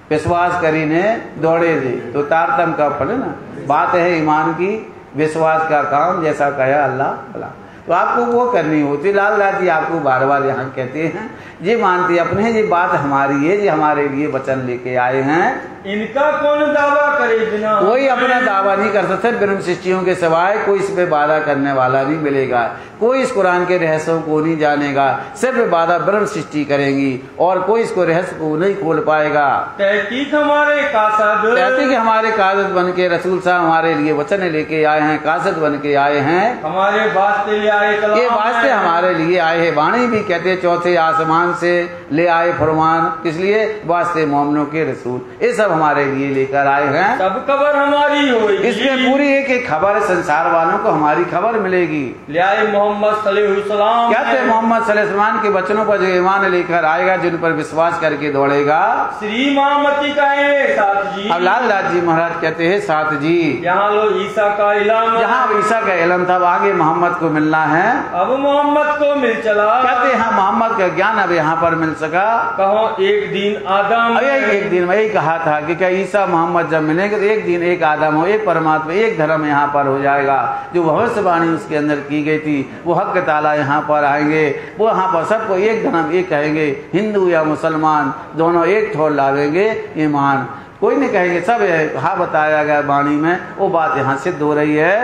विश्वास करीने दौड़े दे तो तारतम का फल ना। बात है ईमान की, विश्वास का काम, जैसा कहा अल्लाह भला, तो आपको वो करनी होती। लाल लाल जी आपको बार बार यहाँ कहते हैं, ये मानते अपने, ये बात हमारी है, ये हमारे लिए वचन लेके आए हैं। इनका कौन दावा करे बिना, कोई अपना दावा नहीं कर सकता ब्रह्म सृष्टियों के सिवाय, कोई इस पे वादा करने वाला नहीं मिलेगा, कोई इस कुरान के रहस्यों को नहीं जानेगा, सिर्फ वादा ब्रह्म सृष्टि करेंगी और कोई इसको रहस्य को नहीं खोल पाएगा। तहकीक हमारे कासद, कहते कि हमारे कासद बन के रसूल साहब हमारे लिए वचन लेके आए हैं, कासद बन के आए हैं, हमारे वास्ते ले आए कलाम, ये वास्ते हमारे लिए आए हैं। वाणी भी कहते चौथे आसमान से ले आए फरमान, किस लिए? वास्ते मोमिनों के रसूल, ये सब हमारे लिए लेकर आए हैं। सब खबर हमारी होगी, इसमें पूरी एक खबर संसार वालों को हमारी खबर मिलेगी। ले आए मोहम्मद सल्लल्लाहु कहते मोहम्मद सल्लल्लाहु अलैहि वसल्लम के वचनों पर जो ईमान लेकर आएगा, जिन पर विश्वास करके दौड़ेगा, श्री महामती कहे साथ जी। अब लाल दास जी महाराज कहते हैं साथ जी, यहाँ लो ईसा का इलाम, यहाँ ईसा का इलम था, आगे मोहम्मद को मिलना है, अब मोहम्मद को मिल चला। कहते हैं मोहम्मद का ज्ञान अब यहाँ पर मिल सका। कहो एक दिन आदम, एक दिन मैं यही कहा था कि क्या ईसा मोहम्मद जब मिलेंगे तो एक दिन एक आदम हो, एक परमात्मा, एक धर्म यहाँ पर हो जाएगा। जो भविष्यवाणी उसके अंदर की गई थी वो हक ताला यहाँ पर आएंगे, वो यहाँ पर सबको एक धर्म एक कहेंगे, हिंदू या मुसलमान दोनों एक ठोर लावेंगे ईमान, कोई नहीं कहेंगे सब हाँ बताया गया वाणी में, वो बात यहाँ सिद्ध हो रही है।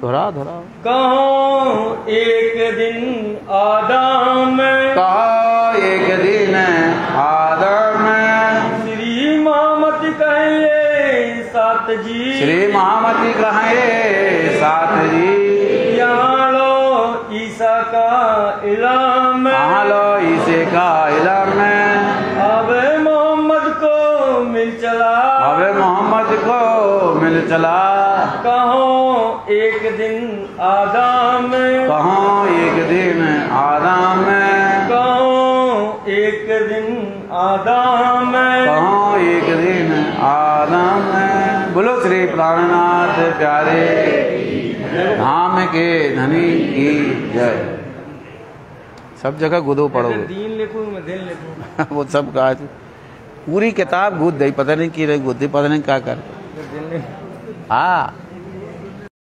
दोहरा दोहरा कहो एक दिन आदम, कहो एक दिन आदम, श्री महामती कहे साथ जी, श्री महामती कहे साथ जी, यहाँ लो ईसा का इलाम, यहाँ लो ईसे का इलम, अब मोहम्मद को मिल चला, अब मोहम्मद को मिल चला। कहो एक दिन आदम, कहो एक दिन आदम, कहो एक दिन आदम, कहो एक दिन आदम। बोलो श्री प्राणनाथ प्यारे धाम के धनी की जय। सब जगह गुदो पढ़ो, दीन लिखूं मैं दिन लिखूं वो सब का पूरी किताब गुद दई, पता नहीं की रही गुद्दी, पता नहीं क्या कर। दिन हाँ